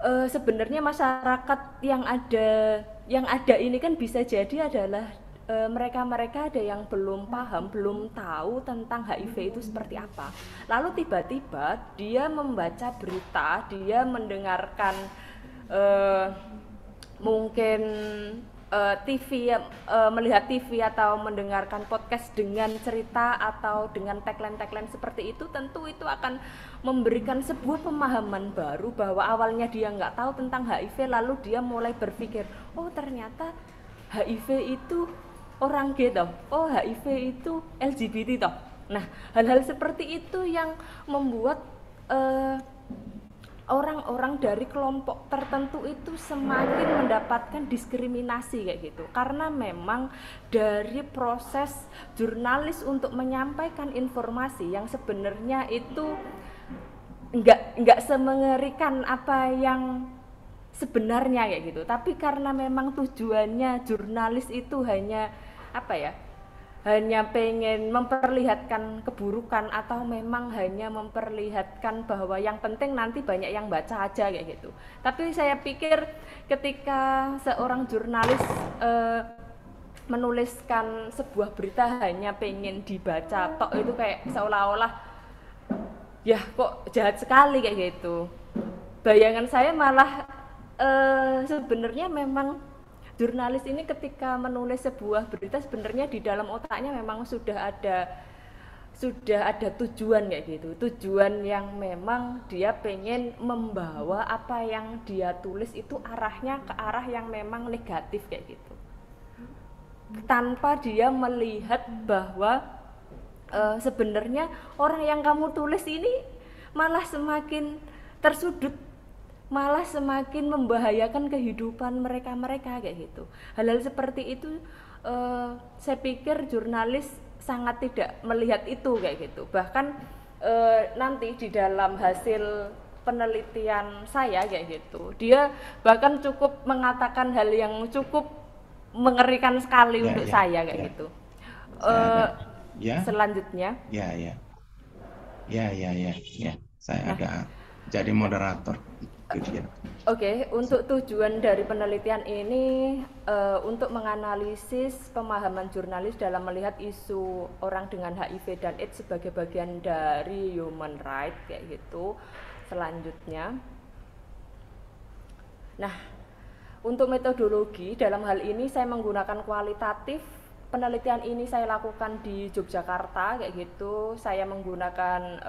sebenarnya masyarakat yang ada ini kan bisa jadi adalah mereka-mereka ada yang belum paham, belum tahu tentang HIV itu seperti apa. Lalu tiba-tiba dia membaca berita, dia mendengarkan mungkin TV, melihat TV atau mendengarkan podcast dengan cerita atau dengan tagline-tagline seperti itu, tentu itu akan memberikan sebuah pemahaman baru bahwa awalnya dia nggak tahu tentang HIV, lalu dia mulai berpikir, oh ternyata HIV itu orang gay toh, oh HIV itu LGBT toh. Nah, hal-hal seperti itu yang membuat orang-orang dari kelompok tertentu itu semakin mendapatkan diskriminasi kayak gitu. Karena memang dari proses jurnalis untuk menyampaikan informasi yang sebenarnya itu enggak semengerikan apa yang sebenarnya kayak gitu. Tapi karena memang tujuannya jurnalis itu hanya hanya pengen memperlihatkan keburukan atau memang hanya memperlihatkan bahwa yang penting nanti banyak yang baca aja kayak gitu. Tapi saya pikir ketika seorang jurnalis menuliskan sebuah berita hanya pengen dibaca tok, itu kayak seolah-olah ya kok jahat sekali kayak gitu. Bayangan saya malah sebenarnya memang jurnalis ini ketika menulis sebuah berita sebenarnya di dalam otaknya memang sudah ada tujuan kayak gitu. Tujuan yang memang dia pengen membawa apa yang dia tulis itu arahnya ke arah yang memang negatif kayak gitu. Tanpa dia melihat bahwa sebenarnya orang yang kamu tulis ini malah semakin tersudut, malah semakin membahayakan kehidupan mereka kayak gitu. Hal-hal seperti itu saya pikir jurnalis sangat tidak melihat itu kayak gitu. Bahkan nanti di dalam hasil penelitian saya kayak gitu. Dia bahkan cukup mengatakan hal yang cukup mengerikan sekali untuk saya kayak gitu. Selanjutnya. Saya agak jadi moderator. Oke, untuk tujuan dari penelitian ini untuk menganalisis pemahaman jurnalis dalam melihat isu orang dengan HIV dan AIDS sebagai bagian dari human right kayak gitu. Selanjutnya, nah untuk metodologi dalam hal ini saya menggunakan kualitatif. Penelitian ini saya lakukan di Yogyakarta kayak gitu. Saya menggunakan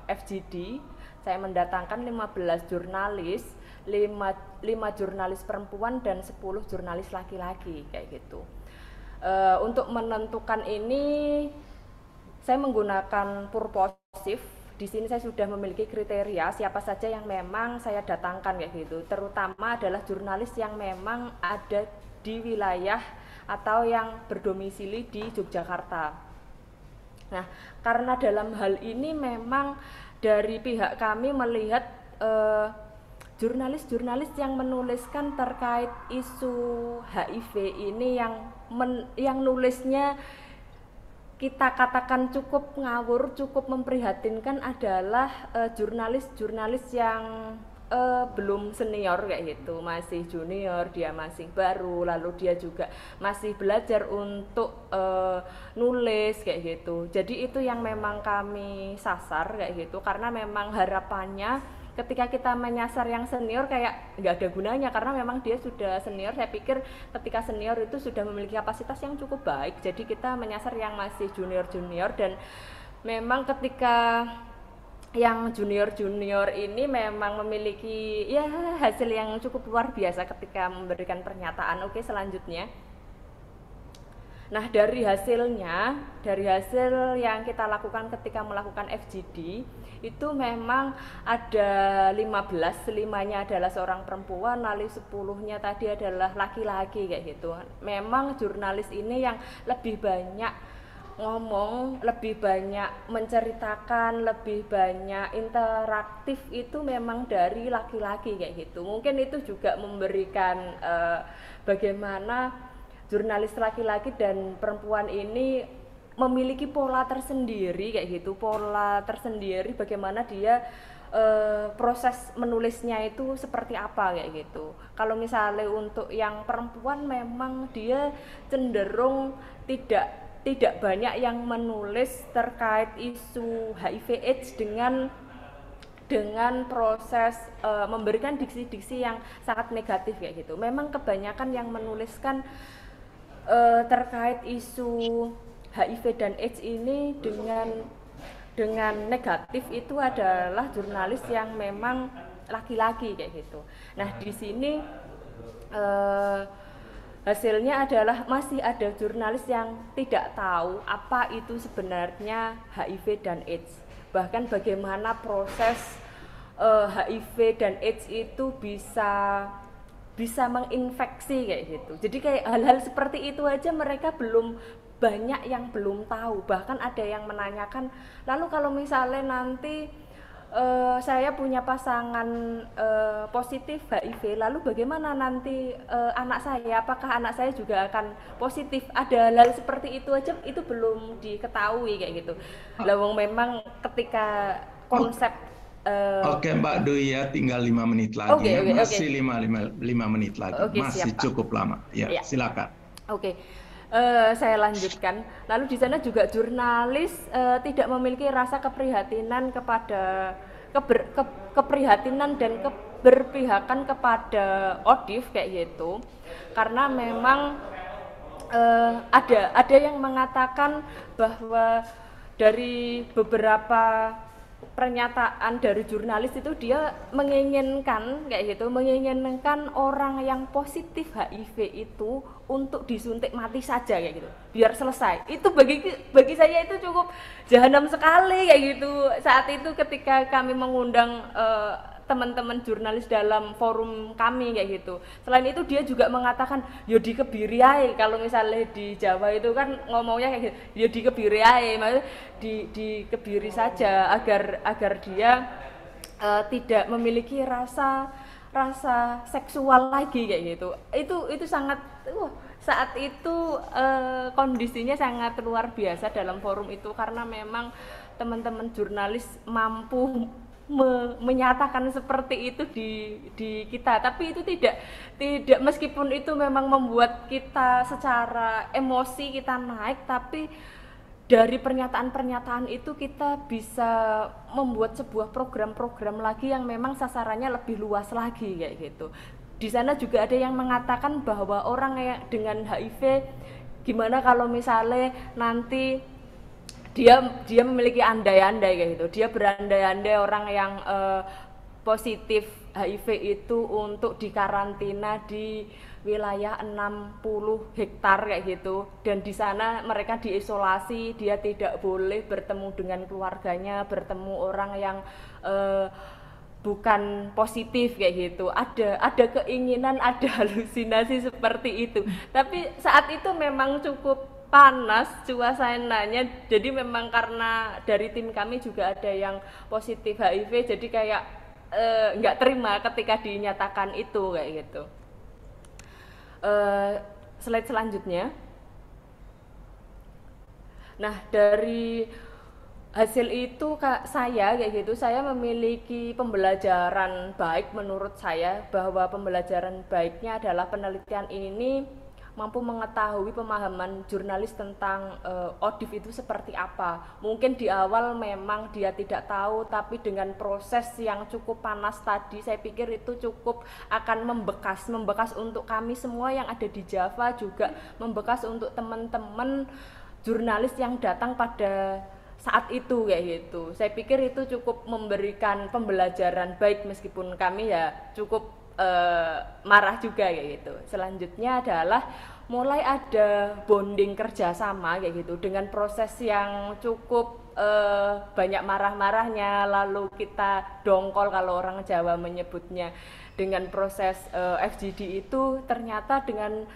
FGD. Saya mendatangkan 15 jurnalis, 5 jurnalis perempuan dan 10 jurnalis laki-laki kayak gitu. Untuk menentukan ini saya menggunakan purposive. Di sini saya sudah memiliki kriteria siapa saja yang memang saya datangkan kayak gitu. Terutama adalah jurnalis yang memang ada di wilayah atau yang berdomisili di Yogyakarta. Nah, karena dalam hal ini memang dari pihak kami melihat jurnalis-jurnalis yang menuliskan terkait isu HIV ini yang nulisnya kita katakan cukup ngawur, cukup memprihatinkan adalah jurnalis-jurnalis yang belum senior kayak gitu, masih junior, dia masih baru, lalu dia juga masih belajar untuk nulis kayak gitu. Jadi itu yang memang kami sasar kayak gitu, karena memang harapannya ketika kita menyasar yang senior kayak nggak ada gunanya, karena memang dia sudah senior. Saya pikir ketika senior itu sudah memiliki kapasitas yang cukup baik, jadi kita menyasar yang masih junior-junior. Dan memang ketika yang junior-junior ini memang memiliki ya hasil yang cukup luar biasa ketika memberikan pernyataan. Oke, selanjutnya. Nah, dari hasil yang kita lakukan ketika melakukan FGD itu memang ada 15, 5-nya adalah seorang perempuan, lalu 10-nya tadi adalah laki-laki kayak gitu. Memang jurnalis ini yang lebih banyak ngomong, lebih banyak menceritakan, lebih banyak interaktif itu memang dari laki-laki kayak gitu. Mungkin itu juga memberikan bagaimana jurnalis laki-laki dan perempuan ini memiliki pola tersendiri kayak gitu, pola tersendiri bagaimana dia proses menulisnya itu seperti apa kayak gitu. Kalau misalnya untuk yang perempuan memang dia cenderung tidak banyak yang menulis terkait isu HIV/AIDS dengan proses memberikan diksi-diksi yang sangat negatif kayak gitu. Memang kebanyakan yang menuliskan terkait isu HIV dan AIDS ini dengan negatif itu adalah jurnalis yang memang laki-laki kayak gitu. Nah, di sini hasilnya adalah masih ada jurnalis yang tidak tahu apa itu sebenarnya HIV dan AIDS. Bahkan bagaimana proses HIV dan AIDS itu bisa menginfeksi kayak gitu. Jadi kayak hal-hal seperti itu aja mereka banyak yang belum tahu. Bahkan ada yang menanyakan, lalu kalau misalnya nanti saya punya pasangan positif HIV, lalu bagaimana nanti anak saya, apakah anak saya juga akan positif? Ada hal seperti itu aja itu belum diketahui kayak gitu. Lawang memang ketika konsep Oke Mbak Dwi ya, tinggal 5 menit lagi. Masih 5 menit lagi. Masih siap, cukup lama. Ya, silakan. Oke. Saya lanjutkan. Lalu di sana juga jurnalis tidak memiliki rasa keprihatinan keprihatinan dan keberpihakan kepada ODIF kayak gitu. Karena memang ada yang mengatakan bahwa dari beberapa pernyataan dari jurnalis itu dia menginginkan orang yang positif HIV itu untuk disuntik mati saja kayak gitu, biar selesai. Itu bagi saya itu cukup jahanam sekali kayak gitu. Saat itu ketika kami mengundang teman-teman jurnalis dalam forum kami kayak gitu. Selain itu dia juga mengatakan yo dikebiri ae, kalau misalnya di Jawa itu kan ngomongnya kayak gitu, yo dikebiri ae, maksudnya dikebiri saja agar dia tidak memiliki rasa seksual lagi kayak gitu. Itu sangat saat itu kondisinya sangat luar biasa dalam forum itu, karena memang teman-teman jurnalis mampu menyatakan seperti itu di kita. Tapi itu tidak meskipun itu memang membuat kita secara emosi kita naik, tapi dari pernyataan-pernyataan itu kita bisa membuat sebuah program-program lagi yang memang sasarannya lebih luas lagi kayak gitu. Di sana juga ada yang mengatakan bahwa orang yang dengan HIV, gimana kalau misalnya nanti dia memiliki andai-andai kayak gitu, dia berandai-andai orang yang positif HIV itu untuk dikarantina di wilayah 60 hektar kayak gitu, dan di sana mereka diisolasi, dia tidak boleh bertemu dengan keluarganya, bertemu orang yang bukan positif kayak gitu. Ada keinginan, ada halusinasi seperti itu. Tapi saat itu memang cukup panas suasananya, jadi memang karena dari tim kami juga ada yang positif HIV, jadi kayak nggak terima ketika dinyatakan itu kayak gitu. Slide selanjutnya. Nah, dari hasil itu saya kayak gitu, saya memiliki pembelajaran baik menurut saya, bahwa pembelajaran baiknya adalah penelitian ini mampu mengetahui pemahaman jurnalis tentang ODIF itu seperti apa. Mungkin di awal memang dia tidak tahu, tapi dengan proses yang cukup panas tadi, saya pikir itu cukup akan membekas untuk kami semua yang ada di Java, juga membekas untuk teman-teman jurnalis yang datang pada saat itu kayak gitu. Saya pikir itu cukup memberikan pembelajaran baik, meskipun kami ya cukup marah juga kayak gitu. Selanjutnya adalah mulai ada bonding kerjasama kayak gitu, dengan proses yang cukup banyak marah-marahnya, lalu kita dongkol kalau orang Jawa menyebutnya. Dengan proses FGD itu ternyata dengan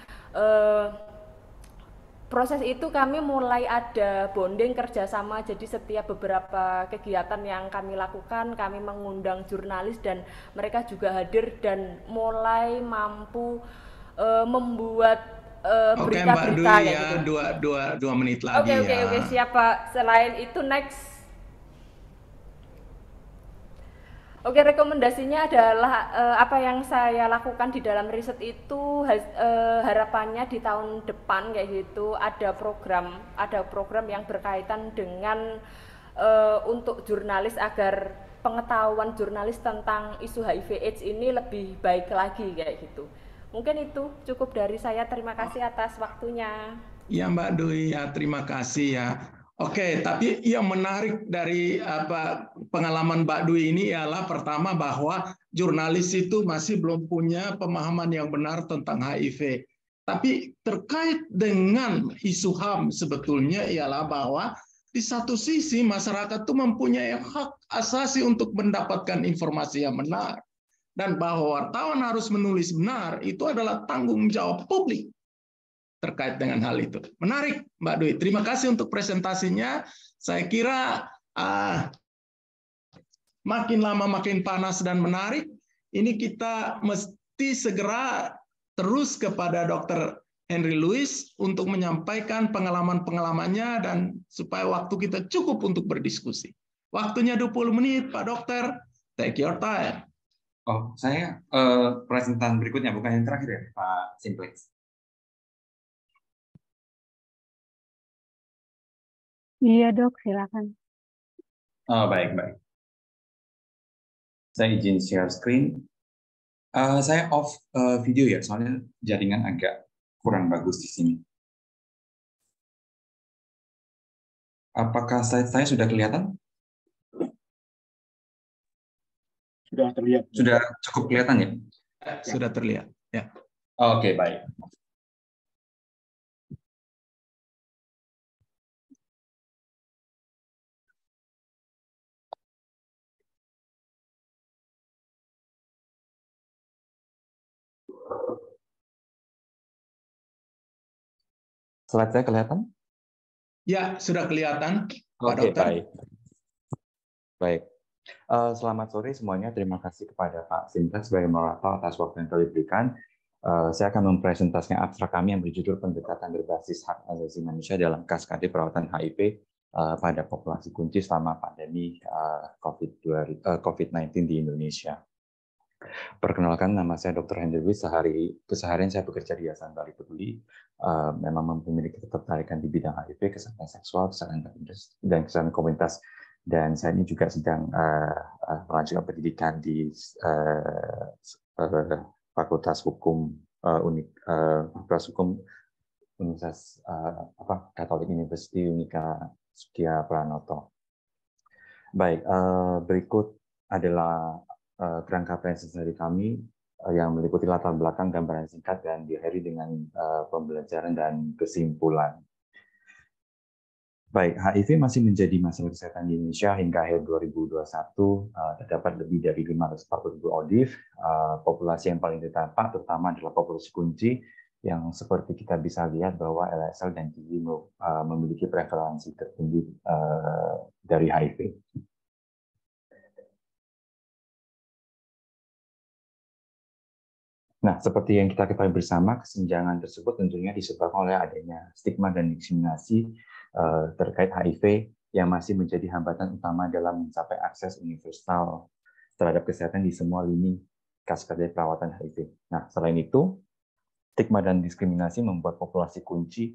proses itu kami mulai ada bonding kerjasama. Jadi setiap beberapa kegiatan yang kami lakukan, kami mengundang jurnalis dan mereka juga hadir dan mulai mampu membuat berita-berita Mbak Dwi, kayak gitu. Dua menit lagi. Oke, siapa selain itu next. Oke, rekomendasinya adalah apa yang saya lakukan di dalam riset itu, harapannya di tahun depan kayak gitu ada program yang berkaitan dengan untuk jurnalis, agar pengetahuan jurnalis tentang isu HIV/AIDS ini lebih baik lagi kayak gitu. Mungkin itu cukup dari saya. Terima kasih atas waktunya. Ya Mbak Dwi, ya terima kasih ya. Oke, tapi yang menarik dari pengalaman Mbak Dwi ini ialah pertama bahwa jurnalis itu masih belum punya pemahaman yang benar tentang HIV. Tapi terkait dengan isu HAM sebetulnya ialah bahwa di satu sisi masyarakat itu mempunyai hak asasi untuk mendapatkan informasi yang benar. Dan bahwa wartawan harus menulis benar, itu adalah tanggung jawab publik terkait dengan hal itu. Menarik, Mbak Dwi. Terima kasih untuk presentasinya. Saya kira makin lama makin panas dan menarik. Ini kita mesti segera terus kepada Dr. Henry Lewis untuk menyampaikan pengalaman-pengalamannya dan supaya waktu kita cukup untuk berdiskusi. Waktunya 20 menit, Pak Dokter. Take your time. Oh, saya presentasi berikutnya, bukan yang terakhir ya, Pak Simplex. Iya dok, silakan. Oh, baik. Saya izin share screen. Saya off video ya, soalnya jaringan agak kurang bagus di sini. Apakah slide saya sudah kelihatan? Sudah terlihat. Sudah cukup kelihatan ya? Sudah terlihat. Ya. Oke, baik. Slide saya kelihatan? Ya, sudah kelihatan, Pak Oke, Dokter. baik. Selamat sore semuanya. Terima kasih kepada Pak Simplex sebagai moderator atas waktu yang telah diberikan. Saya akan mempresentasikan abstrak kami yang berjudul pendekatan berbasis hak asasi manusia dalam kaskade perawatan HIV pada populasi kunci selama pandemi COVID-19 di Indonesia. Perkenalkan, nama saya Dr. Hendry Wiss. Keseharian saya bekerja di Yayasan Bali Peduli. Memang memiliki ketertarikan di bidang HIV, kesehatan seksual, kesehatan dan kesehatan komunitas. Dan saya ini juga sedang melanjutkan pendidikan di Fakultas Hukum Universitas Katolik University Unika Sukiya Pranoto. Baik, berikut adalah kerangka presentasi dari kami yang meliputi latar belakang, gambaran singkat, dan diakhiri dengan pembelajaran dan kesimpulan. Baik, HIV masih menjadi masalah kesehatan di Indonesia hingga akhir 2021. Terdapat lebih dari 540.000 ODIF. Populasi yang paling terdampak terutama adalah populasi kunci, yang seperti kita bisa lihat bahwa LSL dan TB memiliki prevalensi tertinggi dari HIV. Nah, seperti yang kita ketahui bersama, kesenjangan tersebut tentunya disebabkan oleh adanya stigma dan diskriminasi terkait HIV yang masih menjadi hambatan utama dalam mencapai akses universal terhadap kesehatan di semua lini kaskade perawatan HIV. Nah, selain itu, stigma dan diskriminasi membuat populasi kunci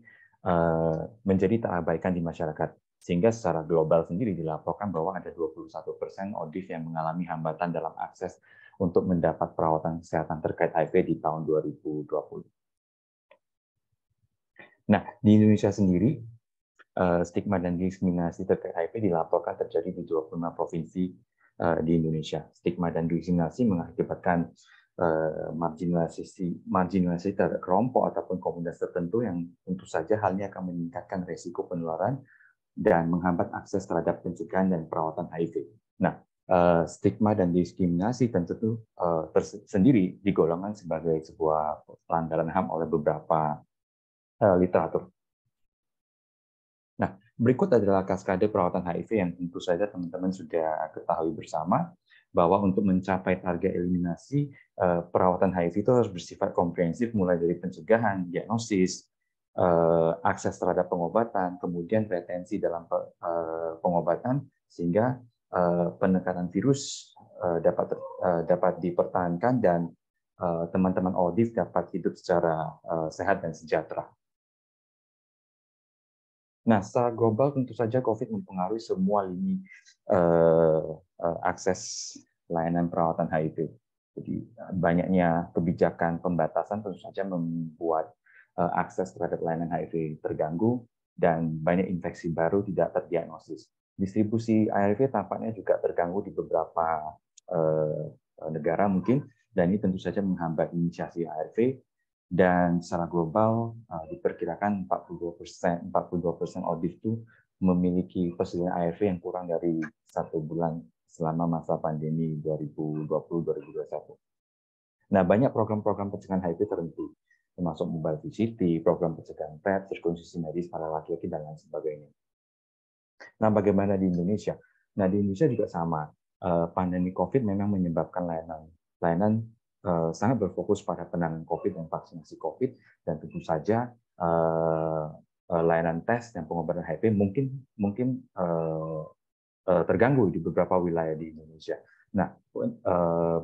menjadi terabaikan di masyarakat, sehingga secara global sendiri dilaporkan bahwa ada 21% ODIF yang mengalami hambatan dalam akses untuk mendapat perawatan kesehatan terkait HIV di tahun 2020. Nah, di Indonesia sendiri, stigma dan diskriminasi terkait HIV dilaporkan terjadi di 25 provinsi di Indonesia. Stigma dan diskriminasi mengakibatkan marginalisasi terhadap kelompok ataupun komunitas tertentu yang tentu saja hal ini akan meningkatkan resiko penularan dan menghambat akses terhadap pencegahan dan perawatan HIV. Nah, stigma dan diskriminasi tentu tersendiri digolongkan sebagai sebuah pelanggaran HAM oleh beberapa literatur. Nah, berikut adalah kaskade perawatan HIV yang tentu saja teman-teman sudah ketahui bersama, bahwa untuk mencapai target eliminasi, perawatan HIV itu harus bersifat komprehensif, mulai dari pencegahan, diagnosis, akses terhadap pengobatan, kemudian retensi dalam pengobatan, sehingga penekanan virus dapat dipertahankan dan teman-teman ODIF dapat hidup secara sehat dan sejahtera. Nah, secara global tentu saja COVID mempengaruhi semua lini akses layanan perawatan HIV. Jadi banyaknya kebijakan pembatasan tentu saja membuat akses terhadap layanan HIV terganggu dan banyak infeksi baru tidak terdiagnosis. Distribusi ARV tampaknya juga terganggu di beberapa negara mungkin, dan ini tentu saja menghambat inisiasi ARV, dan secara global diperkirakan 42% ODIF itu memiliki persediaan ARV yang kurang dari 1 bulan selama masa pandemi 2020-2021. Nah, banyak program-program pencegahan HIV terhenti, termasuk mobile VCT, program pencegahan PrEP, sirkulasi medis pada laki-laki, dan lain sebagainya. Nah, bagaimana di Indonesia? Nah, di Indonesia juga sama. Pandemi COVID memang menyebabkan layanan sangat berfokus pada penanganan COVID dan vaksinasi COVID, dan tentu saja layanan tes dan pengobatan HIV mungkin terganggu di beberapa wilayah di Indonesia. Nah,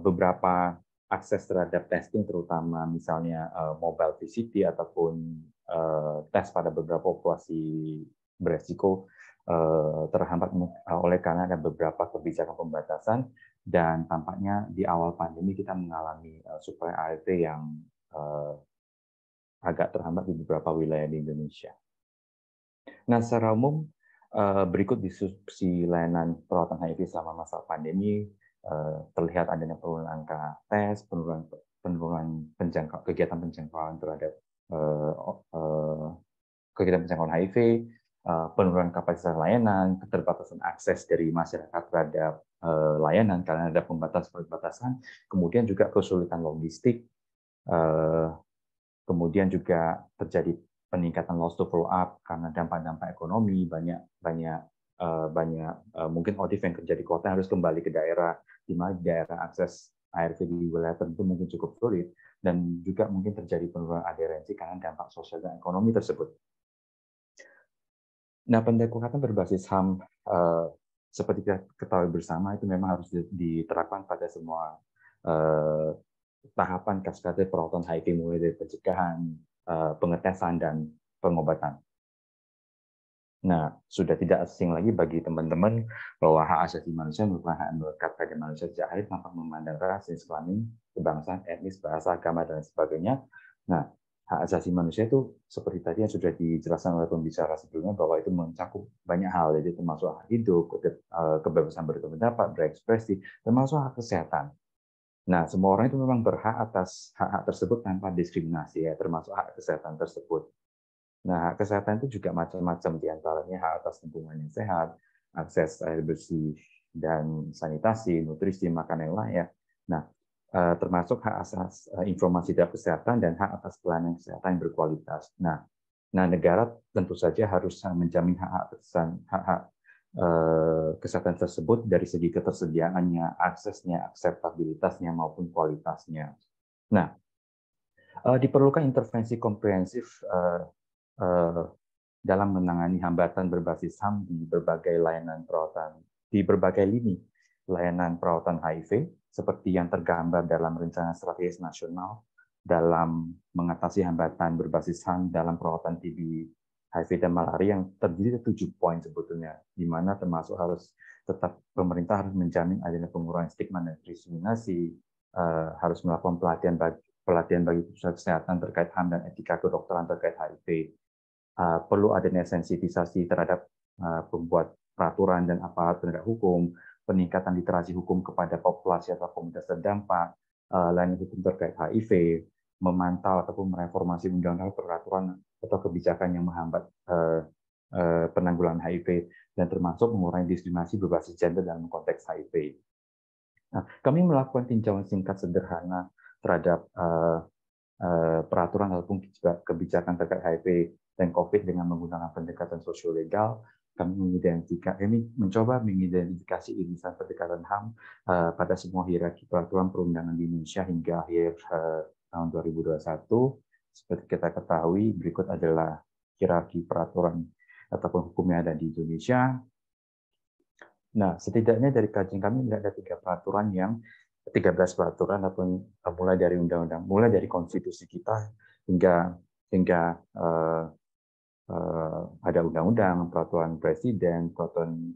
beberapa akses terhadap testing, terutama misalnya mobile VCT ataupun tes pada beberapa populasi beresiko, terhambat oleh karena ada beberapa kebijakan pembatasan, dan tampaknya di awal pandemi kita mengalami suplai ARV yang agak terhambat di beberapa wilayah di Indonesia. Nah, secara umum berikut diskusi layanan perawatan HIV selama masa pandemi. Terlihat adanya penurunan angka tes, penurunan kegiatan penjangkauan terhadap kegiatan penjangkauan HIV, penurunan kapasitas layanan, keterbatasan akses dari masyarakat terhadap layanan karena ada pembatasan, kemudian juga kesulitan logistik, kemudian juga terjadi peningkatan loss to follow up karena dampak-dampak ekonomi, banyak mungkin ODIF yang kerja di kota harus kembali ke daerah, di mana di daerah akses ARV di wilayah tertentu mungkin cukup sulit, dan juga mungkin terjadi penurunan adherensi karena dampak sosial dan ekonomi tersebut. Nah, pendekatan berbasis HAM seperti kita ketahui bersama itu memang harus diterapkan pada semua tahapan kaskade perawatan HIV, mulai dari pencegahan, pengetesan, dan pengobatan. Nah, sudah tidak asing lagi bagi teman-teman bahwa hak asasi manusia merupakan hak melekat pada manusia sejak lahir tanpa memandang ras, jenis kelamin, kebangsaan, etnis, bahasa, agama, dan sebagainya. Nah, hak asasi manusia itu seperti tadi yang sudah dijelaskan oleh pembicara sebelumnya bahwa itu mencakup banyak hal, jadi termasuk hak hidup, kebebasan berpendapat, berekspresi, termasuk hak kesehatan. Nah, semua orang itu memang berhak atas hak-hak tersebut tanpa diskriminasi, ya, termasuk hak kesehatan tersebut. Nah, hak kesehatan itu juga macam-macam, diantaranya hak atas lingkungan yang sehat, akses air bersih dan sanitasi, nutrisi, makanan yang layak. Nah, termasuk hak asas informasi dan kesehatan dan hak atas pelayanan kesehatan yang berkualitas. Nah, negara tentu saja harus menjamin hak kesehatan tersebut dari segi ketersediaannya, aksesnya, akseptabilitasnya maupun kualitasnya. Nah, diperlukan intervensi komprehensif dalam menangani hambatan berbasis HAM di berbagai layanan perawatan, di berbagai lini layanan perawatan HIV, seperti yang tergambar dalam Rencana Strategis Nasional dalam mengatasi hambatan berbasis HAM dalam perawatan TB, HIV, dan malaria, yang terdiri dari 7 poin sebetulnya, di mana termasuk pemerintah harus menjamin adanya pengurangan stigma dan diskriminasi, harus melakukan pelatihan bagi petugas kesehatan terkait HAM dan etika kedokteran terkait HIV. Perlu adanya sensitisasi terhadap pembuat peraturan dan aparat penegak hukum, peningkatan literasi hukum kepada populasi atau komunitas terdampak, layanan hukum terkait HIV, memantau ataupun mereformasi undang-undang, peraturan atau kebijakan yang menghambat penanggulangan HIV, dan termasuk mengurangi diskriminasi berbasis gender dalam konteks HIV. Nah, kami melakukan tinjauan singkat sederhana terhadap peraturan ataupun kebijakan terkait HIV dan COVID dengan menggunakan pendekatan sosio-legal. Kami mencoba mengidentifikasi irisan pendekatan HAM pada semua hierarki peraturan perundangan di Indonesia hingga akhir tahun 2021. Seperti kita ketahui, berikut adalah hierarki peraturan ataupun hukum yang ada di Indonesia. Nah, setidaknya dari kajian kami ada 13 peraturan ataupun mulai dari undang-undang, mulai dari konstitusi kita hingga ada undang-undang, peraturan presiden, peraturan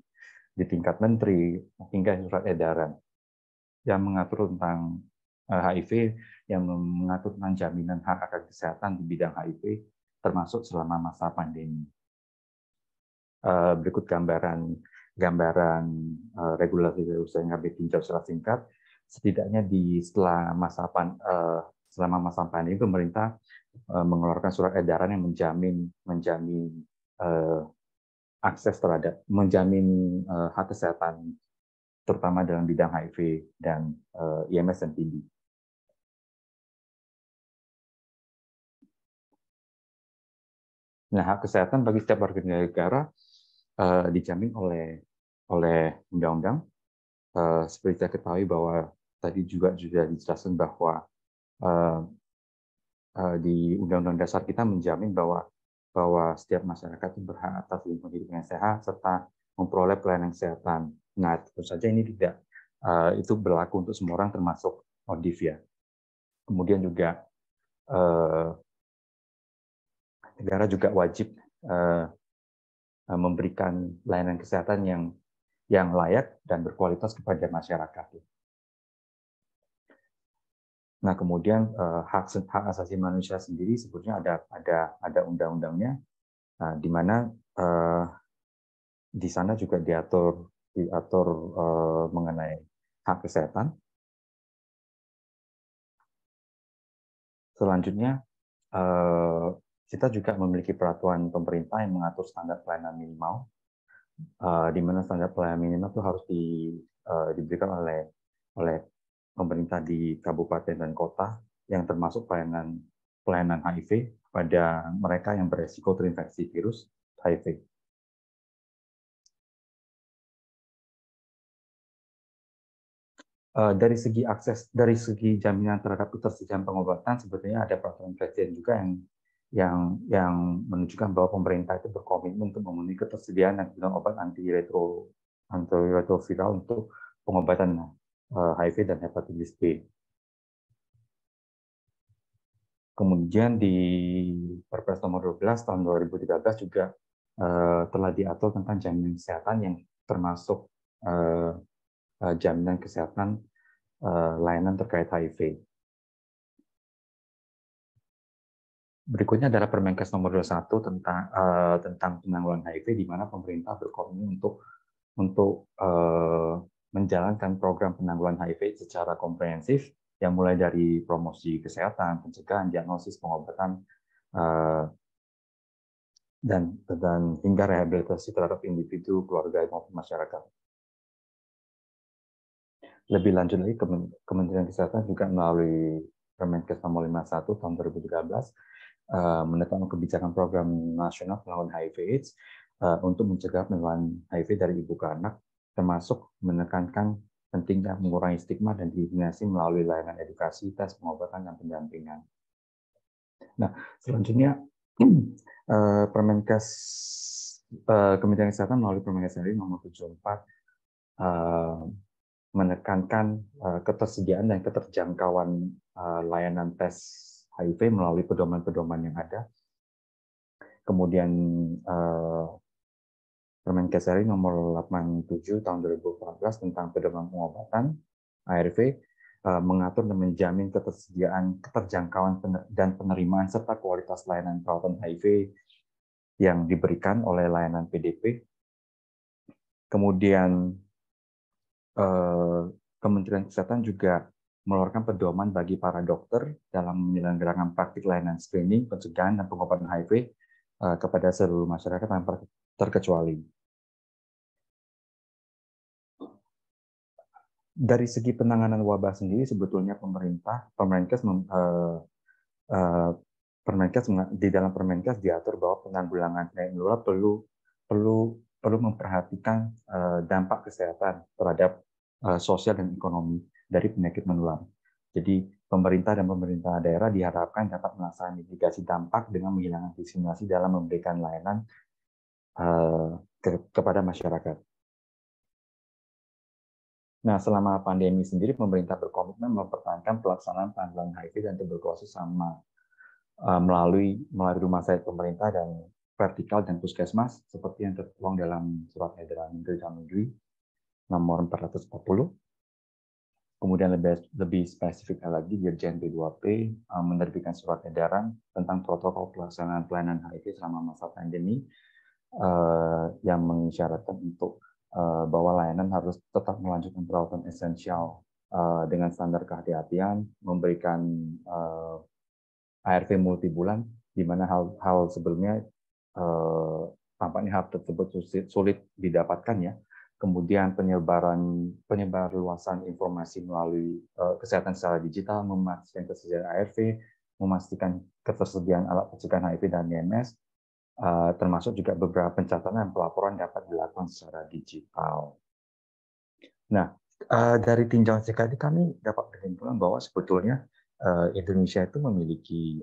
di tingkat menteri, hingga surat edaran yang mengatur tentang HIV, yang mengatur tentang jaminan hak akan kesehatan di bidang HIV, termasuk selama masa pandemi. Berikut gambaran regulasi yang kami tinjau secara singkat. Setidaknya selama masa pandemi, pemerintah mengeluarkan surat edaran yang menjamin akses terhadap, hak kesehatan, terutama dalam bidang HIV dan IMS dan TB. Nah, hak kesehatan bagi setiap warga negara dijamin oleh undang-undang. Seperti kita ketahui bahwa tadi juga sudah dijelaskan bahwa di Undang-Undang Dasar kita menjamin bahwa setiap masyarakat itu berhak atas lingkungan hidup yang sehat serta memperoleh pelayanan kesehatan. Nah, tentu saja ini tidak itu berlaku untuk semua orang, termasuk ODIF, ya. Kemudian juga negara juga wajib memberikan layanan kesehatan yang layak dan berkualitas kepada masyarakat. Nah, kemudian hak asasi manusia sendiri sebetulnya ada undang-undangnya, di mana di sana juga diatur mengenai hak kesehatan. Selanjutnya, kita juga memiliki peraturan pemerintah yang mengatur standar pelayanan minimal, di mana standar pelayanan minimal itu harus diberikan oleh pemerintah di kabupaten dan kota, yang termasuk pelayanan HIV pada mereka yang beresiko terinfeksi virus HIV. dari segi akses, dari segi jaminan terhadap ketersediaan pengobatan, sebetulnya ada peraturan presiden juga yang menunjukkan bahwa pemerintah itu berkomitmen untuk memenuhi ketersediaan dan kebutuhan obat antiretroviral untuk pengobatan HIV dan hepatitis B. Kemudian di Perpres nomor 12 tahun 2013 juga telah diatur tentang jaminan kesehatan yang termasuk jaminan kesehatan layanan terkait HIV. Berikutnya adalah Permenkes nomor 21 tentang penanggulangan HIV, di mana pemerintah berkomitmen untuk menjalankan program penanggulangan HIV secara komprehensif, yang mulai dari promosi kesehatan, pencegahan, diagnosis, pengobatan, dan hingga rehabilitasi terhadap individu, keluarga, maupun masyarakat. Lebih lanjut lagi, Kementerian Kesehatan juga melalui Permenkes nomor 51 tahun 2013 menetapkan kebijakan program nasional penanggulangan HIV/AIDS untuk mencegah penularan HIV dari ibu ke anak, termasuk menekankan pentingnya mengurangi stigma dan diskriminasi melalui layanan edukasi, tes, pengobatan, dan pendampingan. Nah, selanjutnya Kementerian Kesehatan melalui Permenkes RI nomor 74 menekankan ketersediaan dan keterjangkauan layanan tes HIV melalui pedoman-pedoman yang ada. Kemudian Permenkes RI nomor 87 tahun 2014 tentang pedoman pengobatan ARV mengatur dan menjamin ketersediaan, keterjangkauan dan penerimaan serta kualitas layanan perawatan HIV yang diberikan oleh layanan PDP. Kemudian Kementerian Kesehatan juga mengeluarkan pedoman bagi para dokter dalam menyelenggarakan praktik layanan screening, pencegahan, dan pengobatan HIV kepada seluruh masyarakat tanpa terkecuali. Dari segi penanganan wabah sendiri, sebetulnya Permenkes di dalam Permenkes diatur bahwa penanggulangan penyakit menular perlu memperhatikan dampak kesehatan terhadap sosial dan ekonomi dari penyakit menular. Jadi pemerintah dan pemerintah daerah diharapkan dapat melaksanakan mitigasi dampak dengan menghilangkan diskriminasi dalam memberikan layanan kepada masyarakat. Nah, selama pandemi sendiri, pemerintah berkomitmen mempertahankan pelaksanaan penanggulangan HIV dan tuberkulosis melalui rumah sakit pemerintah dan vertikal dan puskesmas, seperti yang tertuang dalam Surat Edaran Menteri Dalam Negeri nomor 440. Kemudian lebih spesifik lagi, Dirjen P2P menerbitkan surat edaran tentang protokol pelaksanaan pelayanan HIV selama masa pandemi yang mengisyaratkan untuk bahwa layanan harus tetap melanjutkan perawatan esensial dengan standar kehati-hatian, memberikan ARV multibulan, di mana hal sebelumnya tampaknya hal tersebut sulit didapatkan ya. Kemudian penyebar luasan informasi melalui kesehatan secara digital, memastikan ketersediaan ARV, memastikan ketersediaan alat pencegahan HIV dan IMS, termasuk juga beberapa pencatatan dan pelaporan dapat dilakukan secara digital. Nah, dari tinjauan CKD kami dapat berkesimpulan bahwa sebetulnya Indonesia itu memiliki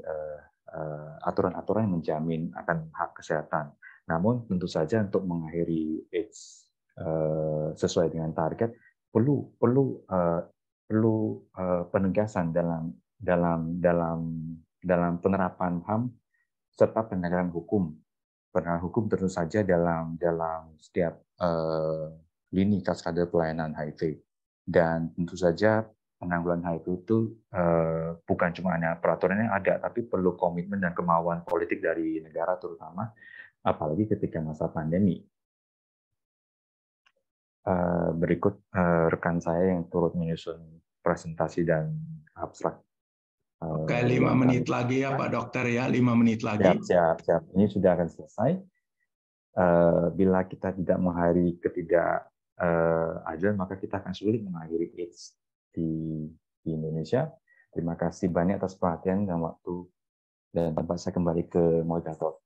aturan-aturan yang menjamin akan hak kesehatan. Namun tentu saja untuk mengakhiri AIDS sesuai dengan target perlu penegasan dalam penerapan HAM serta penegakan hukum. Penegakan hukum tentu saja dalam setiap lini kaskade pelayanan HIV. Dan tentu saja penanggulangan HIV itu bukan cuma hanya peraturan yang ada, tapi perlu komitmen dan kemauan politik dari negara terutama, apalagi ketika masa pandemi. Berikut rekan saya yang turut menyusun presentasi dan abstrak. Oke, 5 menit lagi ya Pak Dokter ya, 5 menit lagi. Siap. Ini sudah akan selesai. Bila kita tidak mengakhiri ketidakadilan, maka kita akan sulit mengakhiri AIDS di Indonesia. Terima kasih banyak atas perhatian dan waktu, dan tempat saya kembali ke moderator.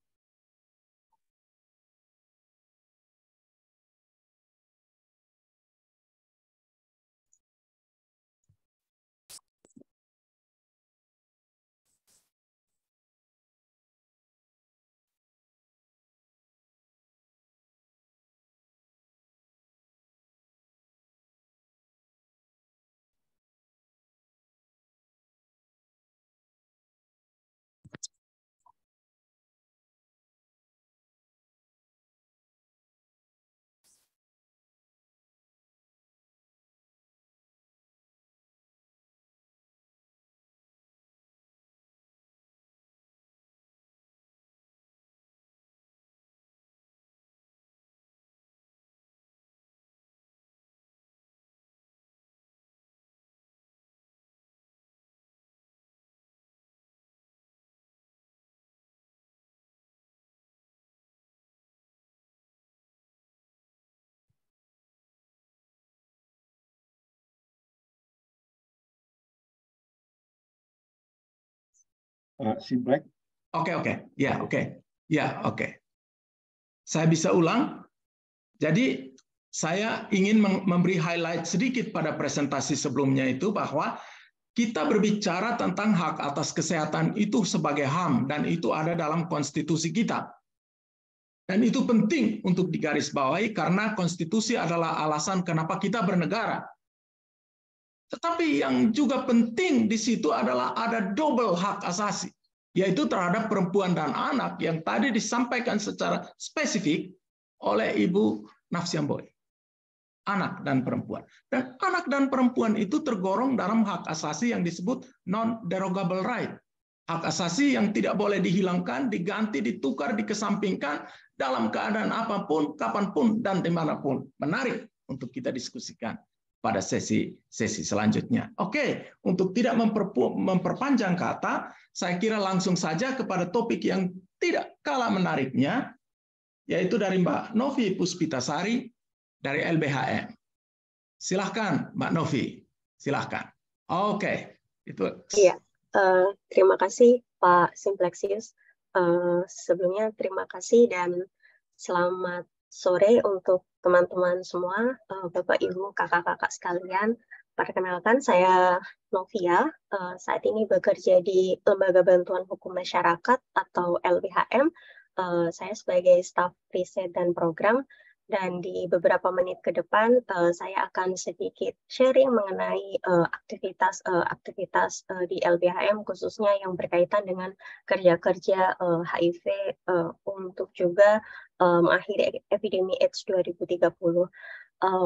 Simplek. Oke. Ya, oke. Saya bisa ulang. Jadi, saya ingin memberi highlight sedikit pada presentasi sebelumnya itu bahwa kita berbicara tentang hak atas kesehatan itu sebagai HAM, dan itu ada dalam konstitusi kita. Dan itu penting untuk digarisbawahi karena konstitusi adalah alasan kenapa kita bernegara. Tetapi yang juga penting di situ adalah ada double hak asasi, yaitu terhadap perempuan dan anak yang tadi disampaikan secara spesifik oleh Ibu Nafsiamboy. Anak dan perempuan. Dan anak dan perempuan itu tergolong dalam hak asasi yang disebut non-derogable right. Hak asasi yang tidak boleh dihilangkan, diganti, ditukar, dikesampingkan dalam keadaan apapun, kapanpun, dan dimanapun. Menarik untuk kita diskusikan pada sesi selanjutnya. Oke, untuk tidak memperpanjang kata, saya kira langsung saja kepada topik yang tidak kalah menariknya, yaitu dari Mbak Novi Puspitasari dari LBHM. Silahkan, Mbak Novi. Silahkan. Oke, itu. Iya. Terima kasih Pak Simplexius. Sebelumnya terima kasih dan selamat sore untuk teman-teman semua, Bapak Ibu, kakak-kakak sekalian. Perkenalkan, saya Novia. Saat ini bekerja di Lembaga Bantuan Hukum Masyarakat atau LBHM. Saya sebagai staf riset dan program. Dan di beberapa menit ke depan, saya akan sedikit sharing mengenai aktivitas di LBHM, khususnya yang berkaitan dengan kerja-kerja HIV untuk juga mengakhiri epidemi AIDS 2030.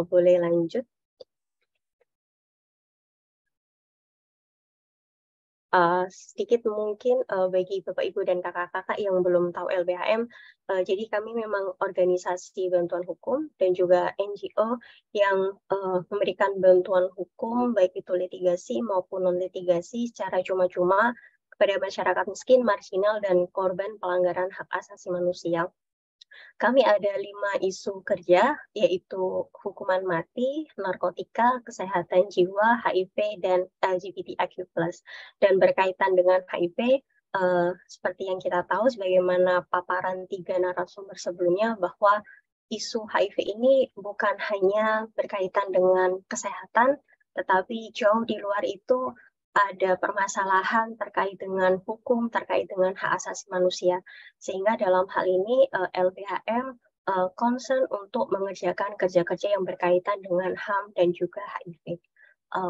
Boleh lanjut? Sedikit mungkin bagi Bapak Ibu dan kakak-kakak yang belum tahu LBHM, jadi kami memang organisasi bantuan hukum dan juga NGO yang memberikan bantuan hukum baik itu litigasi maupun non-litigasi secara cuma-cuma kepada masyarakat miskin, marginal, dan korban pelanggaran hak asasi manusia. Kami ada 5 isu kerja, yaitu hukuman mati, narkotika, kesehatan jiwa, HIV, dan LGBTIQ+. Dan berkaitan dengan HIV, seperti yang kita tahu, sebagaimana paparan 3 narasumber sebelumnya, bahwa isu HIV ini bukan hanya berkaitan dengan kesehatan, tetapi jauh di luar itu ada permasalahan terkait dengan hukum, terkait dengan hak asasi manusia. Sehingga dalam hal ini LBHM concern untuk mengerjakan kerja-kerja yang berkaitan dengan HAM dan juga HIV.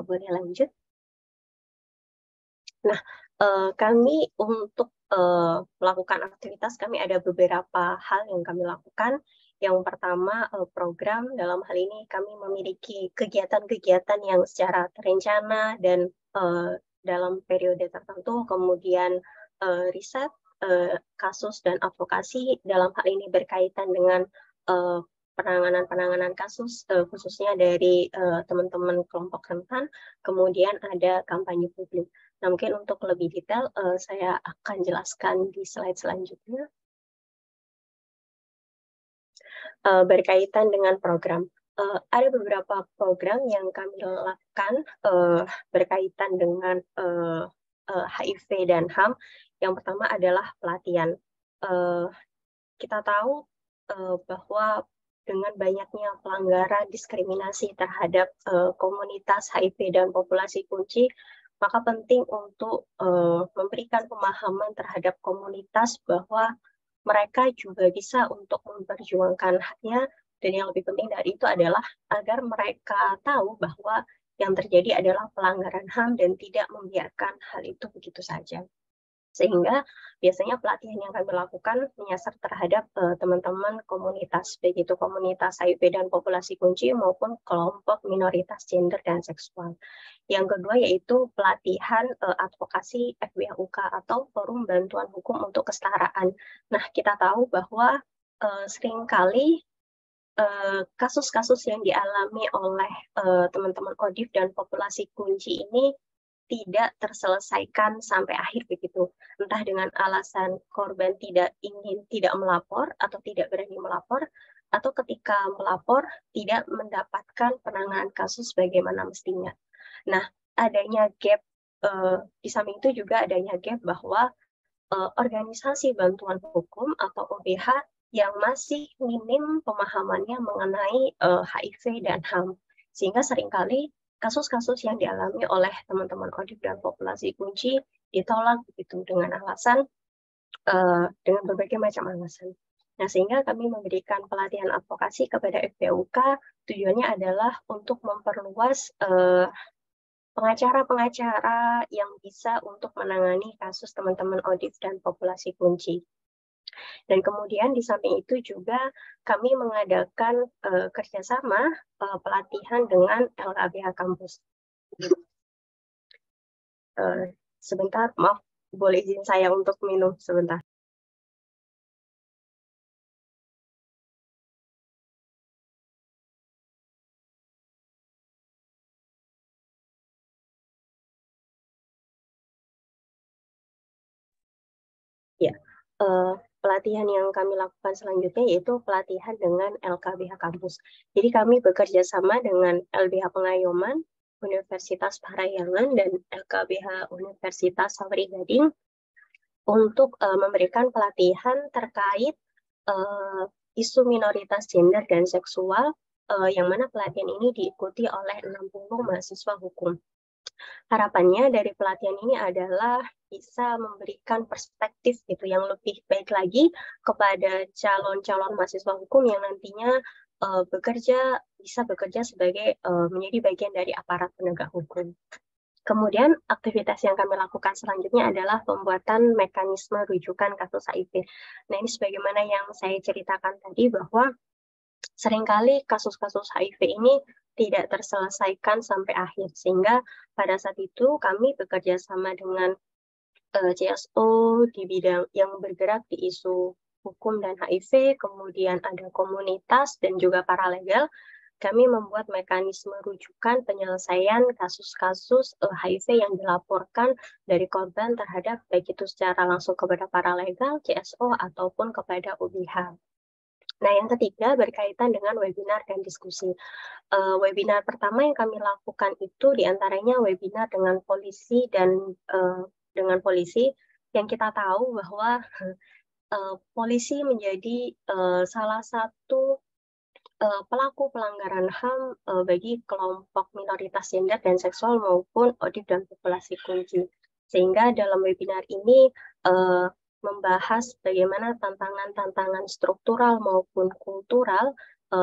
Boleh lanjut? Nah, kami untuk melakukan aktivitas, kami ada beberapa hal yang kami lakukan. Yang pertama, program. Dalam hal ini kami memiliki kegiatan-kegiatan yang secara terencana dan dalam periode tertentu, kemudian riset, kasus, dan advokasi. Dalam hal ini berkaitan dengan penanganan kasus, khususnya dari teman-teman kelompok rentan, kemudian ada kampanye publik. Nah, mungkin untuk lebih detail, saya akan jelaskan di slide selanjutnya. Berkaitan dengan program. Ada beberapa program yang kami lakukan berkaitan dengan HIV dan HAM. Yang pertama adalah pelatihan. Kita tahu bahwa dengan banyaknya pelanggaran diskriminasi terhadap komunitas HIV dan populasi kunci, maka penting untuk memberikan pemahaman terhadap komunitas bahwa mereka juga bisa untuk memperjuangkan haknya. Dan yang lebih penting dari itu adalah agar mereka tahu bahwa yang terjadi adalah pelanggaran HAM dan tidak membiarkan hal itu begitu saja. Sehingga biasanya pelatihan yang kami lakukan menyasar terhadap teman-teman komunitas, baik itu komunitas HIV dan populasi kunci maupun kelompok minoritas gender dan seksual. Yang kedua yaitu pelatihan advokasi FBHUK atau Forum Bantuan Hukum untuk Kesetaraan. Nah, kita tahu bahwa seringkali kasus-kasus yang dialami oleh teman-teman ODIF dan populasi kunci ini tidak terselesaikan sampai akhir begitu. Entah dengan alasan korban tidak melapor atau tidak berani melapor, atau ketika melapor tidak mendapatkan penanganan kasus bagaimana mestinya. Nah, adanya gap, di samping itu juga adanya gap bahwa organisasi bantuan hukum atau OBH yang masih minim pemahamannya mengenai HIV dan HAM. Sehingga seringkali kasus-kasus yang dialami oleh teman-teman ODIF dan populasi kunci ditolak begitu dengan alasan dengan berbagai macam alasan. Nah, sehingga kami memberikan pelatihan advokasi kepada FPUK, tujuannya adalah untuk memperluas pengacara-pengacara yang bisa untuk menangani kasus teman-teman ODIF dan populasi kunci. Dan kemudian di samping itu juga kami mengadakan kerjasama pelatihan dengan LKBH kampus. Sebentar, maaf, boleh izin saya untuk minum sebentar. Ya, pelatihan yang kami lakukan selanjutnya yaitu pelatihan dengan LKBH kampus. Jadi kami bekerja sama dengan LBH Pengayoman, Universitas Parahyangan, dan LKBH Universitas Saweri Gading untuk memberikan pelatihan terkait isu minoritas gender dan seksual, yang mana pelatihan ini diikuti oleh 60 mahasiswa hukum. Harapannya dari pelatihan ini adalah bisa memberikan perspektif gitu yang lebih baik lagi kepada calon-calon mahasiswa hukum yang nantinya bisa bekerja sebagai menjadi bagian dari aparat penegak hukum. Kemudian aktivitas yang kami lakukan selanjutnya adalah pembuatan mekanisme rujukan kasus HIV. Nah, ini sebagaimana yang saya ceritakan tadi bahwa seringkali kasus-kasus HIV ini tidak terselesaikan sampai akhir, sehingga pada saat itu kami bekerja sama dengan CSO di bidang yang bergerak di isu hukum dan HIV, kemudian ada komunitas dan juga paralegal. Kami membuat mekanisme rujukan penyelesaian kasus-kasus HIV yang dilaporkan dari korban terhadap baik itu secara langsung kepada paralegal, CSO, ataupun kepada OBH. Nah, yang ketiga berkaitan dengan webinar dan diskusi. Webinar pertama yang kami lakukan itu diantaranya webinar dengan polisi dan dengan polisi yang kita tahu bahwa polisi menjadi salah satu pelaku pelanggaran HAM bagi kelompok minoritas gender dan seksual maupun ODIF dan populasi kunci. Sehingga dalam webinar ini membahas bagaimana tantangan-tantangan struktural maupun kultural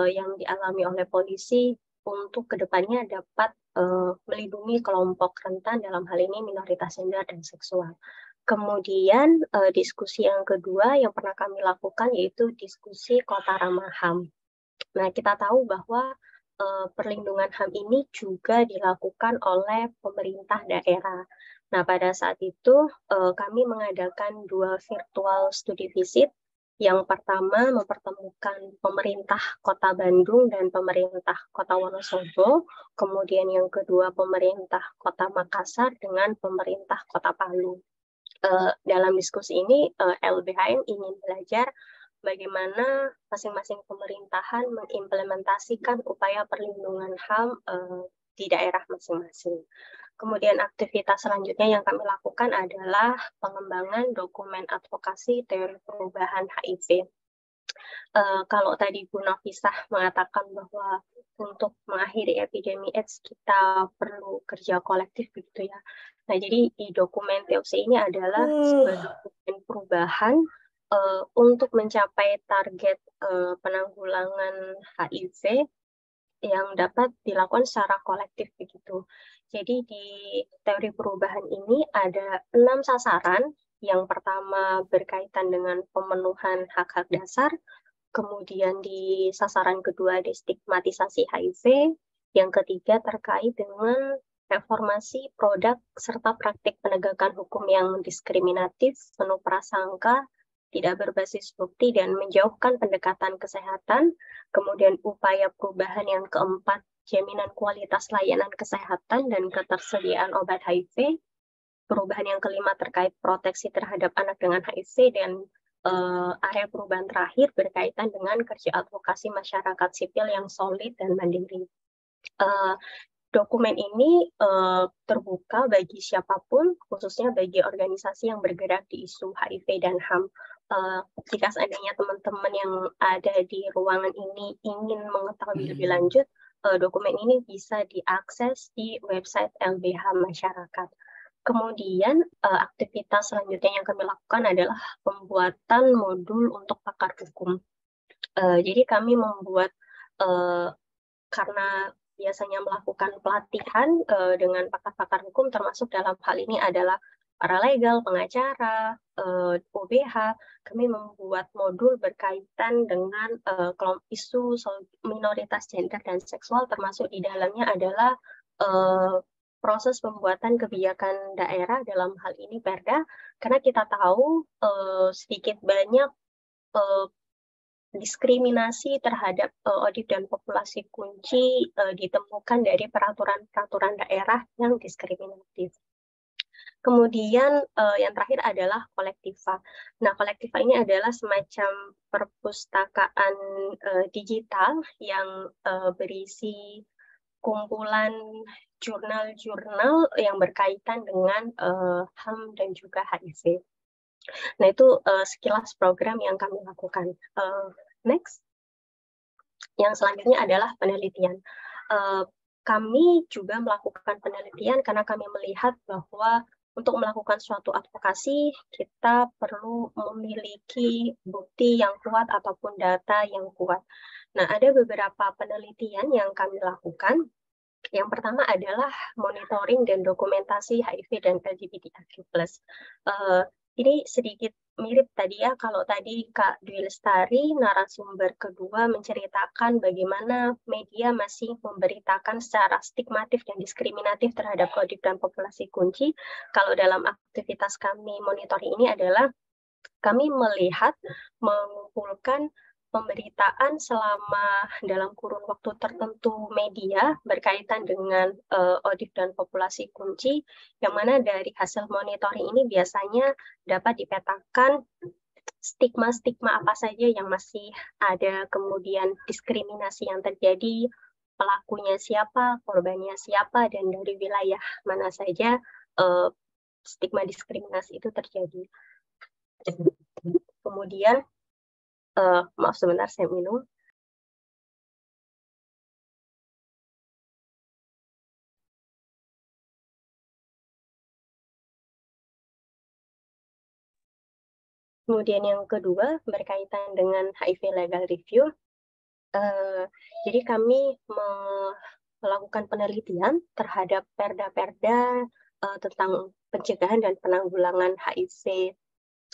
yang dialami oleh polisi untuk kedepannya dapat melindungi kelompok rentan, dalam hal ini minoritas gender dan seksual. Kemudian diskusi yang kedua yang pernah kami lakukan yaitu diskusi Kota Ramah HAM. Nah, kita tahu bahwa perlindungan HAM ini juga dilakukan oleh pemerintah daerah. Nah, pada saat itu kami mengadakan 2 virtual studi visit. Yang pertama mempertemukan pemerintah Kota Bandung dan pemerintah Kota Wonosobo, kemudian yang kedua pemerintah Kota Makassar dengan pemerintah Kota Palu. Dalam diskusi ini LBHM ingin belajar bagaimana masing-masing pemerintahan mengimplementasikan upaya perlindungan HAM di daerah masing-masing. Kemudian aktivitas selanjutnya yang kami lakukan adalah pengembangan dokumen advokasi teori perubahan HIV. Kalau tadi Bu Nafisah mengatakan bahwa untuk mengakhiri epidemi AIDS kita perlu kerja kolektif begitu ya. Nah, jadi di dokumen TOC ini adalah sebuah dokumen perubahan untuk mencapai target penanggulangan HIV yang dapat dilakukan secara kolektif begitu. Jadi di teori perubahan ini ada 6 sasaran. Yang pertama berkaitan dengan pemenuhan hak-hak dasar, kemudian di sasaran kedua ada stigmatisasi HIV, yang ketiga terkait dengan reformasi produk serta praktik penegakan hukum yang diskriminatif, penuh prasangka, tidak berbasis bukti, dan menjauhkan pendekatan kesehatan. Kemudian upaya perubahan yang keempat, jaminan kualitas layanan kesehatan dan ketersediaan obat HIV. Perubahan yang kelima terkait proteksi terhadap anak dengan HIV, dan area perubahan terakhir berkaitan dengan kerja advokasi masyarakat sipil yang solid dan mandiri. dokumen ini terbuka bagi siapapun, khususnya bagi organisasi yang bergerak di isu HIV dan HAM. Jika seandainya teman-teman yang ada di ruangan ini ingin mengetahui lebih lanjut, dokumen ini bisa diakses di website LBH Masyarakat. Kemudian aktivitas selanjutnya yang kami lakukan adalah pembuatan modul untuk pakar hukum. Jadi kami membuat, karena biasanya melakukan pelatihan dengan pakar-pakar hukum, termasuk dalam hal ini adalah paralegal, pengacara, OBH, kami membuat modul berkaitan dengan isu minoritas gender dan seksual, termasuk di dalamnya adalah proses pembuatan kebijakan daerah, dalam hal ini Perda, karena kita tahu sedikit banyak diskriminasi terhadap ODIP dan populasi kunci ditemukan dari peraturan-peraturan daerah yang diskriminatif. Kemudian yang terakhir adalah kolektiva. Nah, kolektiva ini adalah semacam perpustakaan digital yang berisi kumpulan jurnal-jurnal yang berkaitan dengan HAM dan juga HIV. Nah, itu sekilas program yang kami lakukan. Next. Yang selanjutnya adalah penelitian. Kami juga melakukan penelitian karena kami melihat bahwa untuk melakukan suatu advokasi, kita perlu memiliki bukti yang kuat ataupun data yang kuat. Nah, ada beberapa penelitian yang kami lakukan. Yang pertama adalah monitoring dan dokumentasi HIV dan LGBTIQ+. Ini sedikit mirip tadi ya, kalau tadi Kak Dwi Lestari, narasumber kedua, menceritakan bagaimana media masih memberitakan secara stigmatif dan diskriminatif terhadap ODIP dan populasi kunci. Kalau dalam aktivitas kami monitoring ini adalah kami melihat, mengumpulkan pemberitaan selama dalam kurun waktu tertentu media berkaitan dengan ODIP dan populasi kunci, yang mana dari hasil monitoring ini biasanya dapat dipetakan stigma-stigma apa saja yang masih ada, kemudian diskriminasi yang terjadi, pelakunya siapa, korbannya siapa, dan dari wilayah mana saja stigma diskriminasi itu terjadi. Kemudian maaf sebentar, saya minum. Kemudian yang kedua berkaitan dengan HIV legal review. Jadi kami melakukan penelitian terhadap perda-perda tentang pencegahan dan penanggulangan HIV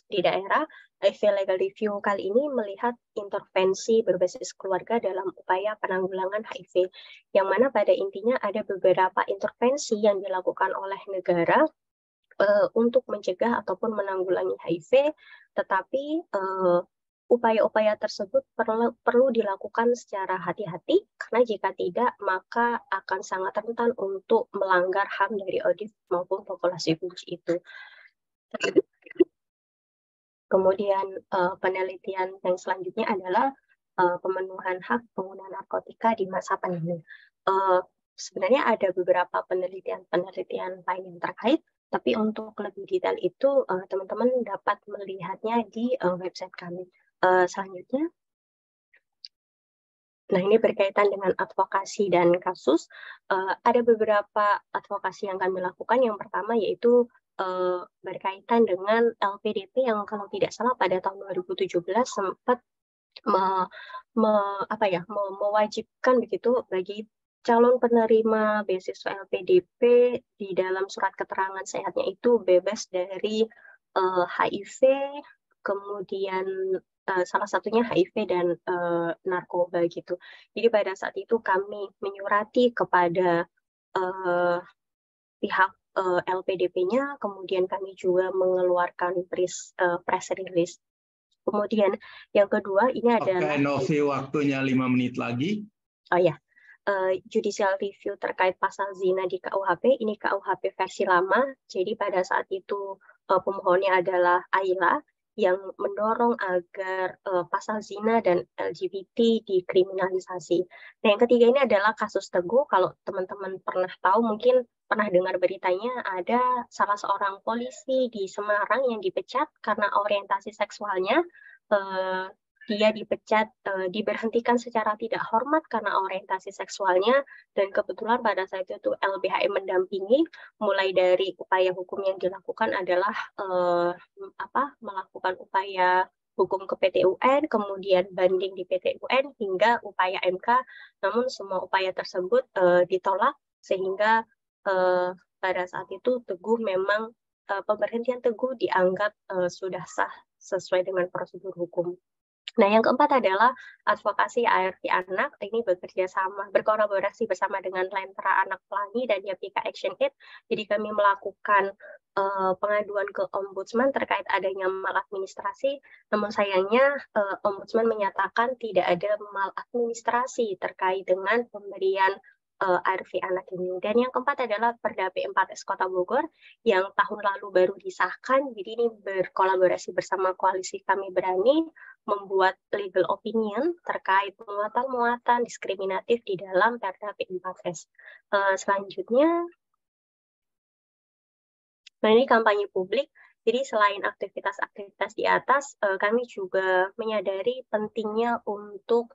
di daerah. HIV legal review kali ini melihat intervensi berbasis keluarga dalam upaya penanggulangan HIV, yang mana pada intinya ada beberapa intervensi yang dilakukan oleh negara untuk mencegah ataupun menanggulangi HIV, tetapi upaya-upaya tersebut perlu dilakukan secara hati-hati, karena jika tidak maka akan sangat rentan untuk melanggar HAM dari ODIP maupun populasi kunci itu. Kemudian penelitian yang selanjutnya adalah pemenuhan hak pengguna narkotika di masa pandemi. Sebenarnya ada beberapa penelitian lain yang terkait, tapi untuk lebih detail itu teman-teman dapat melihatnya di website kami. Selanjutnya, nah ini berkaitan dengan advokasi dan kasus. Ada beberapa advokasi yang kami lakukan. Yang pertama yaitu berkaitan dengan LPDP yang kalau tidak salah pada tahun 2017 sempat mewajibkan begitu bagi calon penerima beasiswa LPDP di dalam surat keterangan sehatnya itu bebas dari HIV, kemudian salah satunya HIV dan narkoba gitu. Jadi pada saat itu kami menyurati kepada pihak LPDP-nya, kemudian kami juga mengeluarkan press release. Kemudian yang kedua ini adalah... Oke, Novi, waktunya 5 menit lagi. Oh ya, judicial review terkait pasal zina di KUHP, ini KUHP versi lama, jadi pada saat itu pemohonnya adalah Ayla, yang mendorong agar pasal zina dan LGBT dikriminalisasi. Nah, yang ketiga ini adalah kasus Teguh. Kalau teman-teman pernah tahu, mungkin pernah dengar beritanya, ada salah seorang polisi di Semarang yang dipecat karena orientasi seksualnya. Dia dipecat, diberhentikan secara tidak hormat karena orientasi seksualnya, dan kebetulan pada saat itu LBHM mendampingi. Mulai dari upaya hukum yang dilakukan adalah melakukan upaya hukum ke PT UN, kemudian banding di PT UN hingga upaya MK. Namun semua upaya tersebut ditolak, sehingga pada saat itu Teguh memang pemberhentian Teguh dianggap sudah sah sesuai dengan prosedur hukum. Nah, yang keempat adalah advokasi ART anak. Ini berkolaborasi bersama dengan Lentera Anak Pelangi dan Yapika Action Aid. Jadi kami melakukan pengaduan ke Ombudsman terkait adanya maladministrasi. Namun sayangnya Ombudsman menyatakan tidak ada maladministrasi terkait dengan pemberian ARV anak ini. Dan yang keempat adalah Perda P4S Kota Bogor yang tahun lalu baru disahkan. Jadi ini berkolaborasi bersama Koalisi Kami Berani membuat legal opinion terkait muatan-muatan diskriminatif di dalam Perda P4S. Selanjutnya, nah ini kampanye publik. Jadi selain aktivitas-aktivitas di atas, kami juga menyadari pentingnya untuk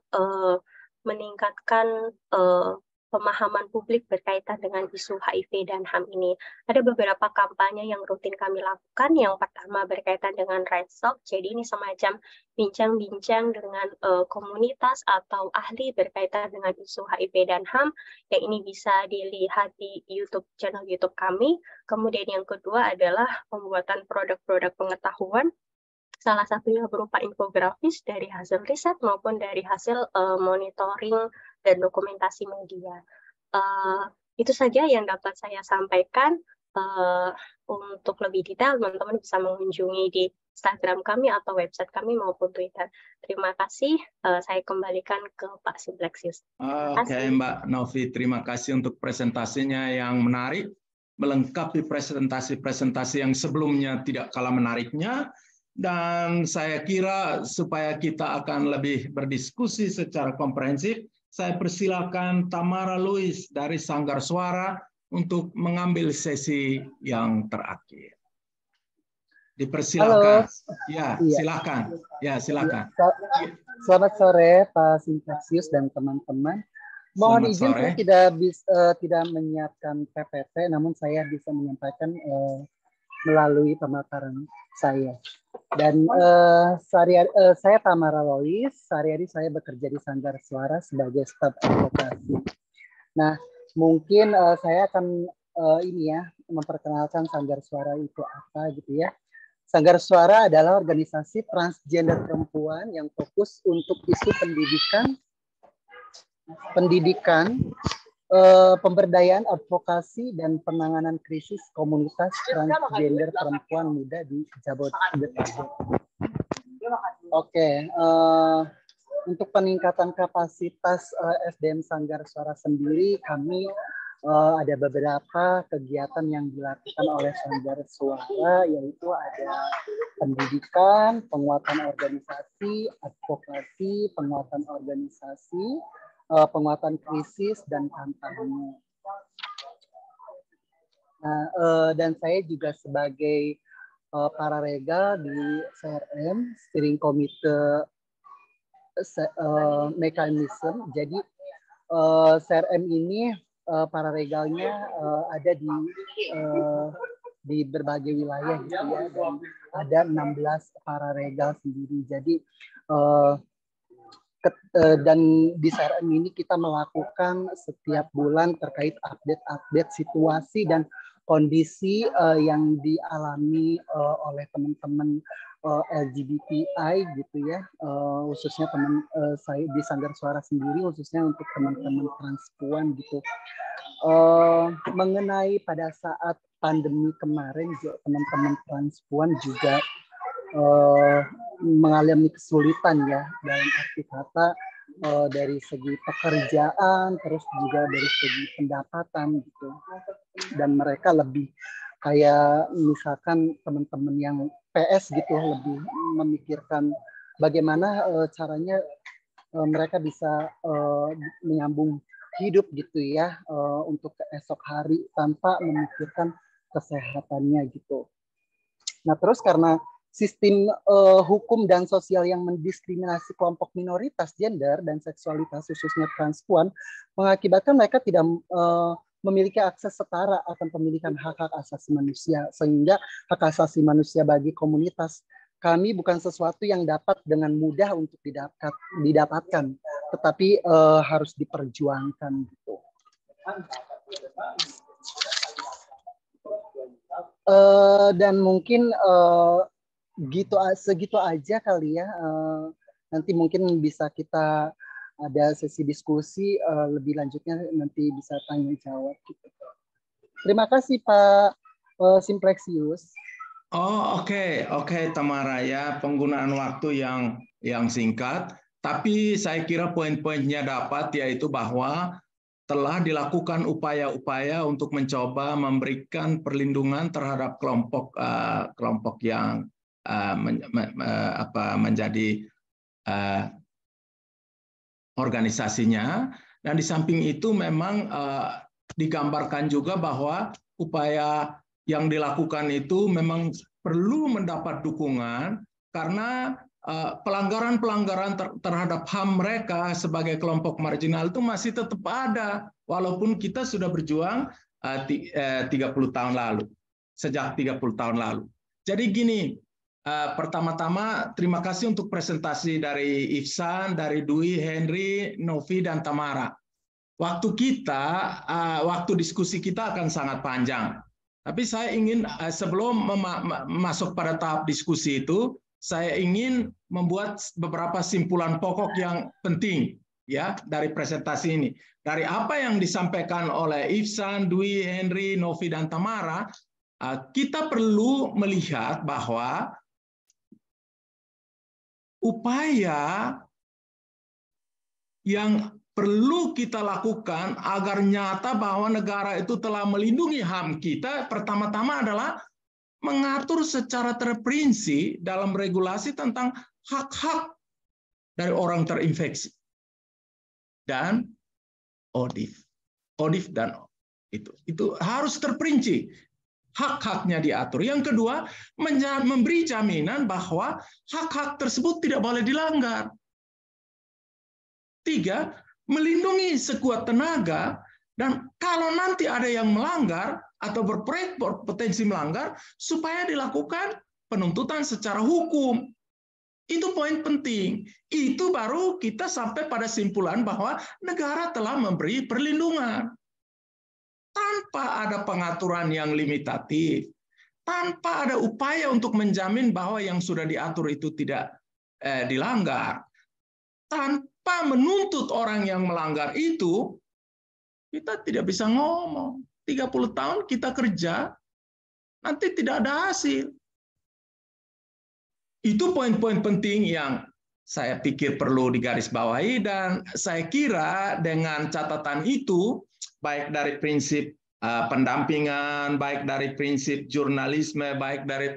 meningkatkan pemahaman publik berkaitan dengan isu HIV dan HAM ini. Ada beberapa kampanye yang rutin kami lakukan. Yang pertama berkaitan dengan Red Sox. Jadi ini semacam bincang-bincang dengan komunitas atau ahli berkaitan dengan isu HIV dan HAM. Yang ini bisa dilihat di channel YouTube kami. Kemudian yang kedua adalah pembuatan produk-produk pengetahuan. Salah satunya berupa infografis dari hasil riset maupun dari hasil monitoring dan dokumentasi media. Itu saja yang dapat saya sampaikan. Untuk lebih detail, teman-teman bisa mengunjungi di Instagram kami atau website kami maupun Twitter. Terima kasih. Saya kembalikan ke Pak Simplexius. Oke, Mbak Novi, terima kasih untuk presentasinya yang menarik, melengkapi presentasi-presentasi yang sebelumnya tidak kalah menariknya. Dan saya kira supaya kita akan lebih berdiskusi secara komprehensif, saya persilakan Tamara Louis dari Sanggar Suara untuk mengambil sesi yang terakhir. Dipersilakan. Ya, silakan. Ya, silakan. Selamat sore Pak Simplexius dan teman-teman. Mohon izin saya tidak menyiapkan PPT, namun saya bisa menyampaikan melalui pemaparan saya. Dan saya Tamara Lois, sehari-hari saya bekerja di Sanggar Suara sebagai staf advokasi. Nah, mungkin saya akan memperkenalkan Sanggar Suara itu apa gitu ya. Sanggar Suara adalah organisasi transgender perempuan yang fokus untuk isu pendidikan, pemberdayaan, advokasi, dan penanganan krisis komunitas transgender perempuan muda di Jabodetabek. Oke, untuk peningkatan kapasitas SDM Sanggar Suara sendiri, kami ada beberapa kegiatan yang dilakukan oleh Sanggar Suara, yaitu ada pendidikan, penguatan organisasi, advokasi, penguatan organisasi, penguatan krisis, dan kampanye. Nah, dan saya juga sebagai pararegal di CRM, Steering Committee Mechanism. Jadi CRM ini pararegalnya ada di berbagai wilayah gitu ya, dan ada 16 pararegal sendiri. Jadi dan di CRM ini kita melakukan setiap bulan terkait update situasi dan kondisi yang dialami oleh teman-teman LGBTI gitu ya, khususnya saya di Sanggar Suara sendiri, khususnya untuk teman-teman transpuan gitu. Mengenai pada saat pandemi kemarin, teman-teman transpuan juga mengalami kesulitan ya, dalam arti kata dari segi pekerjaan, terus juga dari segi pendapatan gitu. Dan mereka lebih kayak misalkan teman-teman yang IPS gitu, lebih memikirkan bagaimana caranya mereka bisa menyambung hidup gitu ya untuk esok hari tanpa memikirkan kesehatannya gitu. Nah terus karena sistem hukum dan sosial yang mendiskriminasi kelompok minoritas gender dan seksualitas khususnya transpuan mengakibatkan mereka tidak memiliki akses setara akan pemilikan hak-hak asasi manusia, sehingga hak asasi manusia bagi komunitas kami bukan sesuatu yang dapat dengan mudah untuk didapatkan, tetapi harus diperjuangkan gitu. Dan mungkin segitu aja kali ya. Nanti mungkin bisa kita ada sesi diskusi lebih lanjutnya, nanti bisa tanya jawab gitu. Terima kasih Pak Simplexius. Oh oke Tamara ya, penggunaan waktu yang singkat, tapi saya kira poin-poinnya dapat, yaitu bahwa telah dilakukan upaya-upaya untuk mencoba memberikan perlindungan terhadap kelompok yang menjadi organisasinya, dan di samping itu memang digambarkan juga bahwa upaya yang dilakukan itu memang perlu mendapat dukungan karena pelanggaran-pelanggaran terhadap HAM mereka sebagai kelompok marginal itu masih tetap ada walaupun kita sudah berjuang 30 tahun lalu, sejak 30 tahun lalu. Jadi gini, pertama-tama terima kasih untuk presentasi dari Ihsan, dari Dwi, Henry, Novi, dan Tamara. Waktu diskusi kita akan sangat panjang. Tapi saya ingin sebelum masuk pada tahap diskusi itu, saya ingin membuat beberapa simpulan pokok yang penting ya dari presentasi ini. Dari apa yang disampaikan oleh Ihsan, Dwi, Henry, Novi, dan Tamara, kita perlu melihat bahwa upaya yang perlu kita lakukan agar nyata bahwa negara itu telah melindungi HAM kita, pertama-tama adalah mengatur secara terperinci dalam regulasi tentang hak-hak dari orang terinfeksi dan ODIF dan itu harus terperinci, hak-haknya diatur. Yang kedua, memberi jaminan bahwa hak-hak tersebut tidak boleh dilanggar. 3, melindungi sekuat tenaga, dan kalau nanti ada yang melanggar atau berpotensi melanggar, supaya dilakukan penuntutan secara hukum. Itu poin penting. Itu baru kita sampai pada simpulan bahwa negara telah memberi perlindungan. Tanpa ada pengaturan yang limitatif, tanpa ada upaya untuk menjamin bahwa yang sudah diatur itu tidak dilanggar, tanpa menuntut orang yang melanggar itu, kita tidak bisa ngomong. 30 tahun kita kerja, nanti tidak ada hasil. Itu poin-poin penting yang saya pikir perlu digarisbawahi, dan saya kira dengan catatan itu, baik dari prinsip pendampingan, baik dari prinsip jurnalisme, baik dari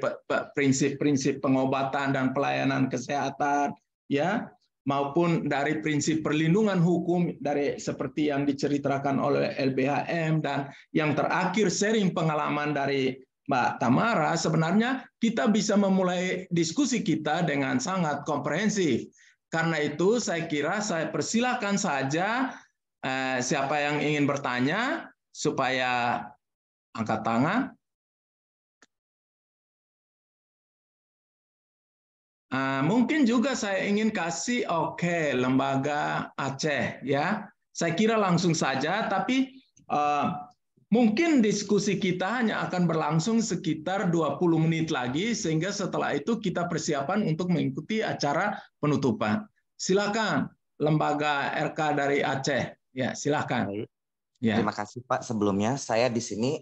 prinsip-prinsip pengobatan dan pelayanan kesehatan, ya, maupun dari prinsip perlindungan hukum dari seperti yang diceritakan oleh LBHM, dan yang terakhir sharing pengalaman dari Mbak Tamara, sebenarnya kita bisa memulai diskusi kita dengan sangat komprehensif. Karena itu saya kira saya persilakan saja siapa yang ingin bertanya supaya angkat tangan. Mungkin juga saya ingin kasih lembaga Aceh ya. Saya kira langsung saja, tapi mungkin diskusi kita hanya akan berlangsung sekitar 20 menit lagi, sehingga setelah itu kita persiapan untuk mengikuti acara penutupan. Silakan lembaga RK dari Aceh. Ya, silakan. Ya. Terima kasih Pak. Sebelumnya saya di sini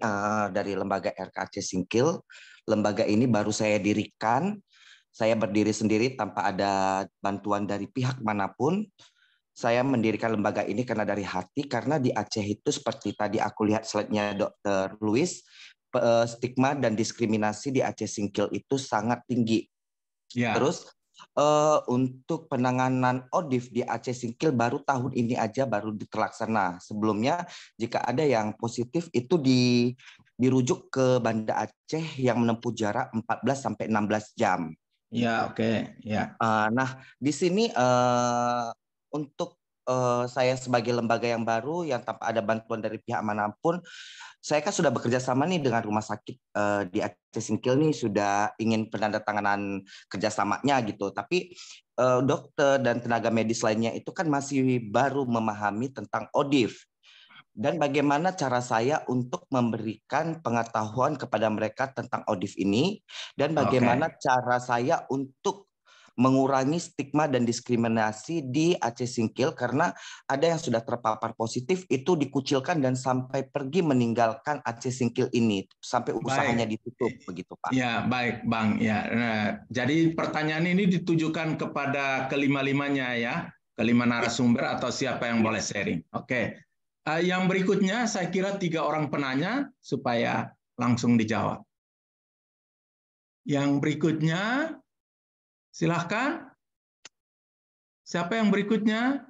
dari lembaga RK Aceh Singkil. Lembaga ini baru saya dirikan. Saya berdiri sendiri tanpa ada bantuan dari pihak manapun. Saya mendirikan lembaga ini karena dari hati, karena di Aceh itu seperti tadi aku lihat slide-nya Dr. Louis, stigma dan diskriminasi di Aceh Singkil itu sangat tinggi. Ya. Terus untuk penanganan ODIF di Aceh Singkil baru tahun ini aja baru terlaksana. Sebelumnya jika ada yang positif itu dirujuk ke Banda Aceh yang menempuh jarak 14 sampai 16 jam. Ya, oke. Ya. Nah, di sini untuk saya sebagai lembaga yang baru yang tanpa ada bantuan dari pihak manapun, saya kan sudah bekerja sama nih dengan rumah sakit di Aceh Singkil nih, sudah ingin penandatanganan kerjasamanya gitu. Tapi dokter dan tenaga medis lainnya itu kan masih baru memahami tentang ODIF. Dan bagaimana cara saya untuk memberikan pengetahuan kepada mereka tentang ODIF ini, dan bagaimana cara saya untuk mengurangi stigma dan diskriminasi di Aceh Singkil, karena ada yang sudah terpapar positif itu dikucilkan dan sampai pergi meninggalkan Aceh Singkil ini sampai usahanya ditutup begitu Pak. Ya, baik Bang. Ya, nah, jadi pertanyaan ini ditujukan kepada kelima-limanya ya, kelima narasumber atau siapa yang boleh sharing. Oke. Yang berikutnya saya kira 3 orang penanya supaya langsung dijawab. Yang berikutnya silahkan. Siapa yang berikutnya?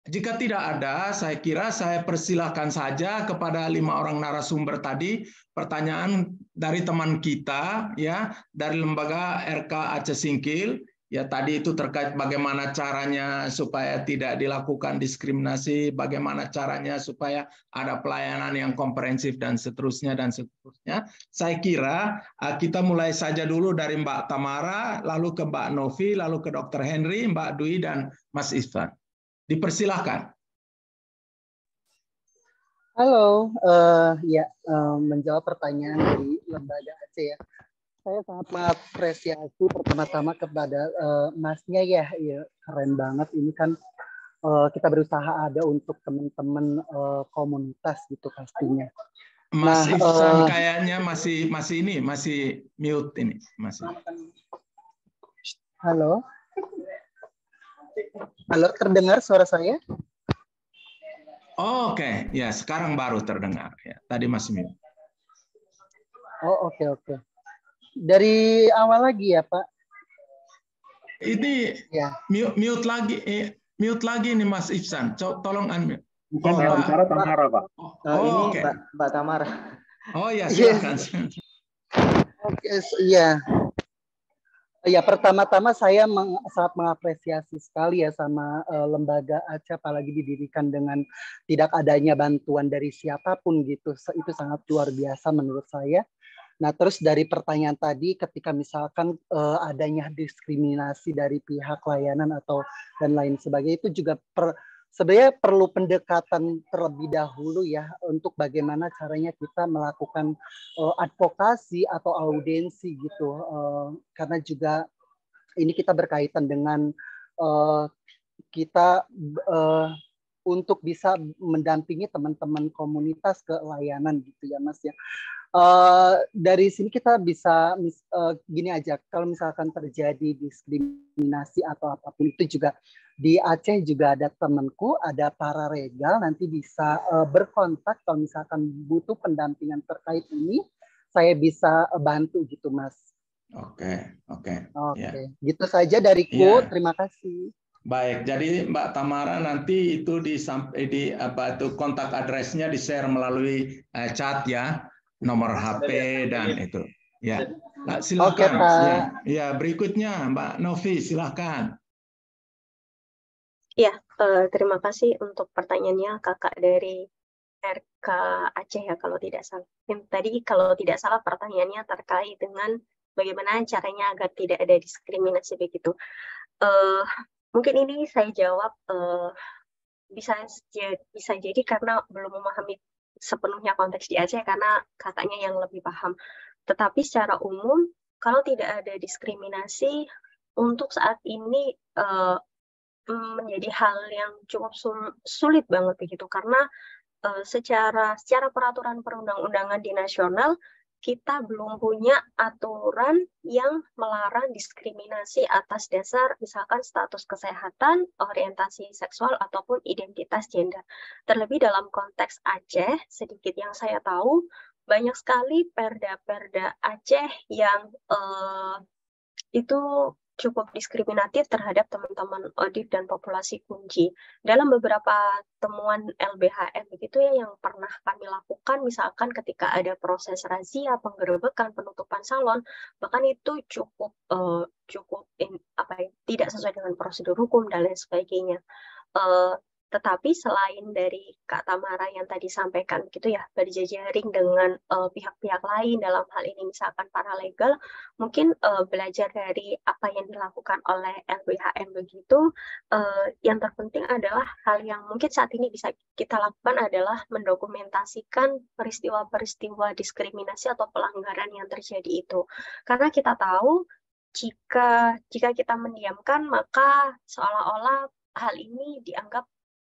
Jika tidak ada, saya kira saya persilahkan saja kepada 5 orang narasumber tadi pertanyaan dari teman kita ya dari lembaga RK Aceh Singkil. Ya tadi itu terkait bagaimana caranya supaya tidak dilakukan diskriminasi, bagaimana caranya supaya ada pelayanan yang komprehensif dan seterusnya dan seterusnya. Saya kira kita mulai saja dulu dari Mbak Tamara, lalu ke Mbak Novi, lalu ke Dr. Henry, Mbak Dwi dan Mas Ifan. Dipersilahkan. Halo, menjawab pertanyaan dari lembaga Aceh ya. Saya sangat mengapresiasi pertama-tama kepada Masnya ya, keren banget. Ini kan kita berusaha ada untuk teman-teman komunitas gitu pastinya. Mas Ihsan kayaknya masih mute ini, masih. Halo, terdengar suara saya? Oh, oke, ya sekarang baru terdengar. Ya, tadi masih mute. Oh, oke. Dari awal lagi ya, Pak. Ini ya. mute lagi nih Mas Ihsan. Tolong unmute. Bukan yang bicara Tamara, Pak. Ini okay. Mbak Tamara. Oh ya, silakan. Oke, iya. Ya, pertama-tama saya sangat mengapresiasi sekali ya sama lembaga Aceh, apalagi didirikan dengan tidak adanya bantuan dari siapapun gitu. Itu sangat luar biasa menurut saya. Nah, terus dari pertanyaan tadi, ketika misalkan adanya diskriminasi dari pihak layanan atau dan lain sebagainya, itu juga sebenarnya perlu pendekatan terlebih dahulu ya untuk bagaimana caranya kita melakukan advokasi atau audiensi gitu, karena juga ini kita berkaitan dengan kita untuk bisa mendampingi teman-teman komunitas ke layanan gitu ya Mas ya. Dari sini kita bisa gini aja, kalau misalkan terjadi diskriminasi atau apapun itu juga di Aceh juga ada temanku, ada paralegal, nanti bisa berkontak kalau misalkan butuh pendampingan terkait ini, saya bisa bantu gitu Mas. Oke. Ya. Gitu saja dariku. Ya. Terima kasih. Baik, jadi Mbak Tamara nanti itu kontak address-nya di-share melalui chat ya. Nomor HP dan itu. Ya, silakan. Oke, Pak. Ya, berikutnya Mbak Novi, silakan. Ya, terima kasih untuk pertanyaannya Kakak dari RK Aceh ya kalau tidak salah. Tadi kalau tidak salah pertanyaannya terkait dengan bagaimana caranya agar tidak ada diskriminasi begitu. Mungkin ini saya jawab bisa jadi karena belum memahami sepenuhnya konteks di Aceh karena kakaknya yang lebih paham. Tetapi secara umum, kalau tidak ada diskriminasi, untuk saat ini menjadi hal yang cukup sulit banget begitu karena secara peraturan perundang-undangan di nasional kita belum punya aturan yang melarang diskriminasi atas dasar misalkan status kesehatan, orientasi seksual, ataupun identitas gender. Terlebih dalam konteks Aceh, sedikit yang saya tahu, banyak sekali perda-perda Aceh yang itu cukup diskriminatif terhadap teman-teman ODIF dan populasi kunci. Dalam beberapa temuan LBHM begitu ya yang pernah kami lakukan, misalkan ketika ada proses razia, penggerebekan, penutupan salon, bahkan itu cukup tidak sesuai dengan prosedur hukum dan lain sebagainya. Tetapi selain dari Kak Tamara yang tadi sampaikan gitu ya, berjejaring dengan pihak-pihak lain dalam hal ini misalkan paralegal, mungkin belajar dari apa yang dilakukan oleh LBHM begitu, yang terpenting adalah hal yang mungkin saat ini bisa kita lakukan adalah mendokumentasikan peristiwa-peristiwa diskriminasi atau pelanggaran yang terjadi itu. Karena kita tahu jika kita mendiamkan, maka seolah-olah hal ini dianggap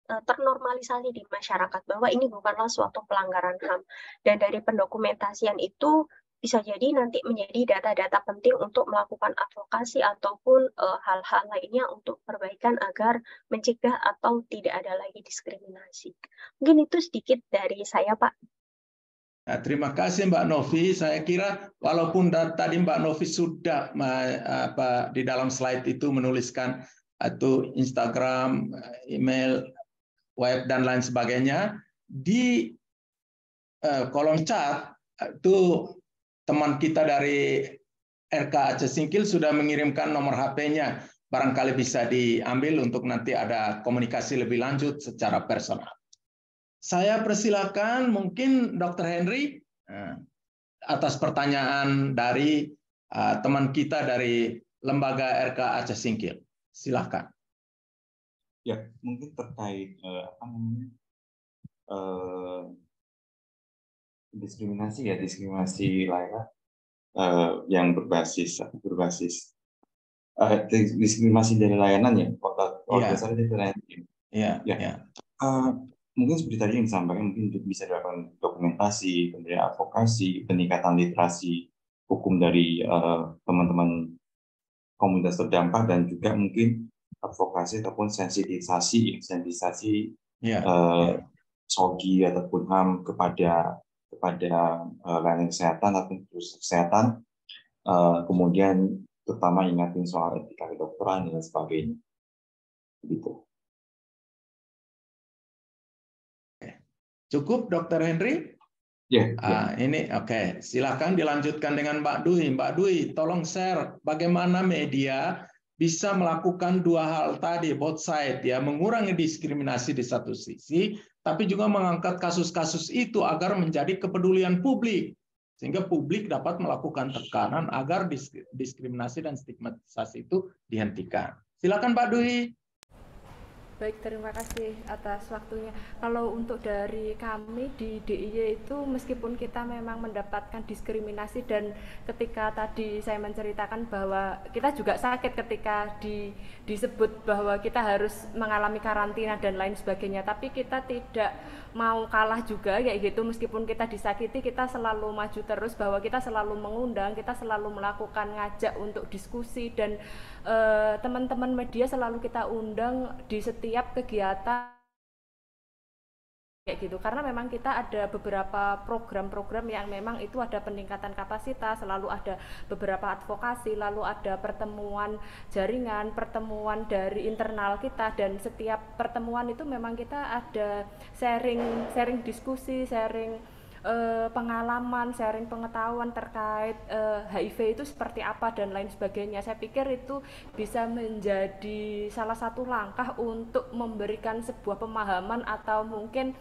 ternormalisasi di masyarakat bahwa ini bukanlah suatu pelanggaran HAM. Dan dari pendokumentasian itu bisa jadi nanti menjadi data-data penting untuk melakukan advokasi ataupun hal-hal lainnya untuk perbaikan agar mencegah atau tidak ada lagi diskriminasi. Mungkin itu sedikit dari saya, Pak. Nah, terima kasih Mbak Novi. Saya kira walaupun tadi Mbak Novi sudah di dalam slide itu menuliskan atau Instagram, email, web dan lain sebagainya, di kolom chat itu teman kita dari RK Aceh Singkil sudah mengirimkan nomor HP-nya, barangkali bisa diambil untuk nanti ada komunikasi lebih lanjut secara personal. Saya persilakan mungkin Dr. Henry atas pertanyaan dari teman kita dari Lembaga RK Aceh Singkil. Silakan. Ya, mungkin terkait diskriminasi layanan yang berbasis diskriminasi dari layanan ya, dasar dari layanan. Mungkin seperti tadi yang disampaikan, mungkin bisa dilakukan dokumentasi, kemudian advokasi, peningkatan literasi hukum dari teman-teman komunitas terdampak, dan juga mungkin advokasi ataupun sensitisasi SOGI ataupun HAM kepada layanan kesehatan ataupun kesehatan, kemudian terutama ingatin soal etika kedokteran dan sebagainya. Begitu. Cukup, Dr. Henry? Ini oke. Silakan dilanjutkan dengan Mbak Dwi. Mbak Dwi, tolong share bagaimana media bisa melakukan dua hal tadi, both side ya, mengurangi diskriminasi di satu sisi, tapi juga mengangkat kasus-kasus itu agar menjadi kepedulian publik, sehingga publik dapat melakukan tekanan agar diskriminasi dan stigmatisasi itu dihentikan. Silakan Mbak Dwi. Baik, terima kasih atas waktunya. Kalau untuk dari kami di DIY itu, meskipun kita memang mendapatkan diskriminasi, dan ketika tadi saya menceritakan bahwa kita juga sakit ketika disebut bahwa kita harus mengalami karantina dan lain sebagainya, tapi kita tidak mau kalah juga kayak gitu. Meskipun kita disakiti, kita selalu maju terus, bahwa kita selalu mengundang, kita selalu melakukan ngajak untuk diskusi, dan teman-teman media selalu kita undang di setiap kegiatan kayak gitu, karena memang kita ada beberapa program-program yang memang itu ada peningkatan kapasitas, selalu ada beberapa advokasi, lalu ada pertemuan jaringan, pertemuan dari internal kita, dan setiap pertemuan itu memang kita ada sharing diskusi, sharing pengalaman, sharing pengetahuan terkait HIV itu seperti apa dan lain sebagainya. Saya pikir itu bisa menjadi salah satu langkah untuk memberikan sebuah pemahaman atau mungkin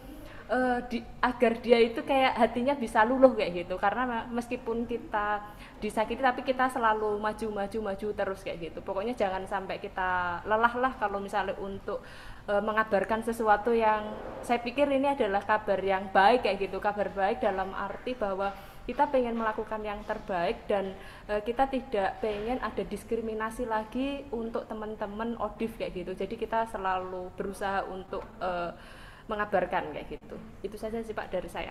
agar dia itu kayak hatinya bisa luluh kayak gitu, karena meskipun kita disakiti tapi kita selalu maju terus kayak gitu. Pokoknya jangan sampai kita lelah lah kalau misalnya untuk mengabarkan sesuatu yang saya pikir ini adalah kabar yang baik kayak gitu, kabar baik dalam arti bahwa kita pengen melakukan yang terbaik, dan kita tidak pengen ada diskriminasi lagi untuk teman-teman ODIF kayak gitu. Jadi kita selalu berusaha untuk mengabarkan kayak gitu. Itu saja sih Pak dari saya.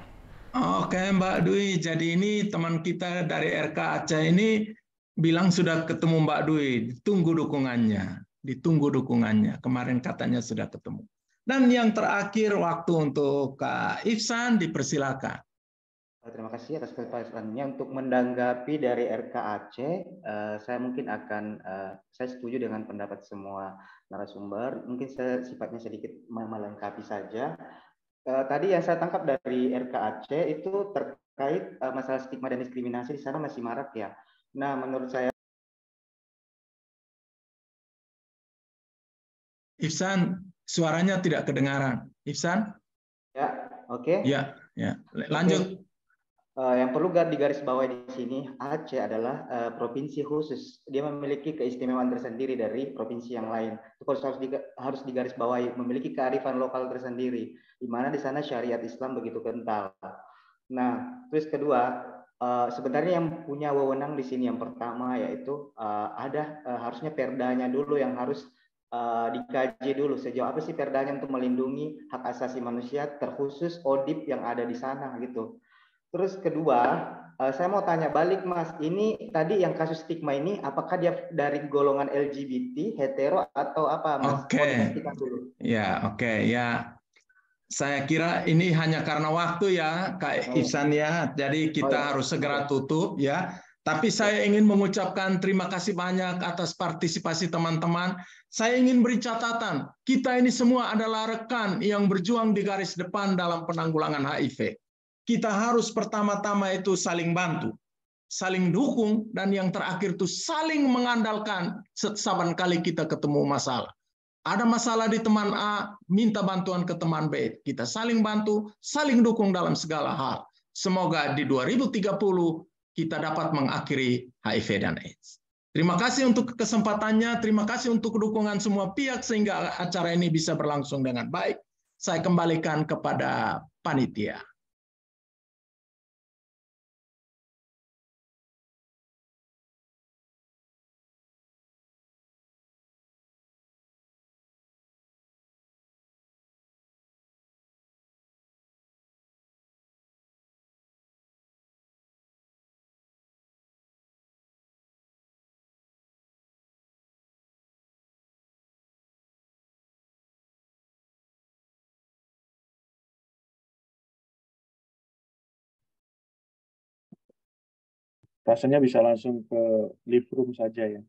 Oke, Mbak Dwi. Jadi ini teman kita dari RK Aceh ini bilang sudah ketemu Mbak Dwi. Ditunggu dukungannya. Ditunggu dukungannya. Kemarin katanya sudah ketemu. Dan yang terakhir waktu untuk Kak Ihsan, dipersilakan. Terima kasih atas kesempatannya. Untuk menanggapi dari RK Aceh, saya mungkin akan, saya setuju dengan pendapat semua narasumber. Mungkin saya sifatnya sedikit melengkapi saja. Tadi yang saya tangkap dari RK Aceh itu terkait masalah stigma dan diskriminasi di sana masih marak ya. Nah, menurut saya Ihsan, suaranya tidak kedengaran. Ihsan? ya, oke. Ya, lanjut. Yang perlu digarisbawahi di sini, Aceh adalah provinsi khusus. Dia memiliki keistimewaan tersendiri dari provinsi yang lain. Itu harus digarisbawahi, memiliki kearifan lokal tersendiri, di mana di sana syariat Islam begitu kental. Nah, terus kedua, sebenarnya yang punya wewenang di sini yang pertama yaitu harusnya perdanya dulu yang harus dikaji dulu sejauh apa sih perdanya untuk melindungi hak asasi manusia terkhusus ODIP yang ada di sana gitu. Terus kedua, saya mau tanya balik Mas, ini tadi yang kasus stigma ini apakah dia dari golongan LGBT, hetero atau apa Mas? Oke. Mau dipastikan dulu. Ya, oke. Ya, saya kira ini hanya karena waktu ya, Kak Ihsan ya. Jadi kita harus segera tutup ya. Tapi saya ingin mengucapkan terima kasih banyak atas partisipasi teman-teman. Saya ingin beri catatan, kita ini semua adalah rekan yang berjuang di garis depan dalam penanggulangan HIV. Kita harus pertama-tama itu saling bantu, saling dukung, dan yang terakhir itu saling mengandalkan saban kali kita ketemu masalah. Ada masalah di teman A, minta bantuan ke teman B. Kita saling bantu, saling dukung dalam segala hal. Semoga di 2030 kita dapat mengakhiri HIV dan AIDS. Terima kasih untuk kesempatannya, terima kasih untuk dukungan semua pihak sehingga acara ini bisa berlangsung dengan baik. Saya kembalikan kepada panitia. Rasanya bisa langsung ke live room saja ya.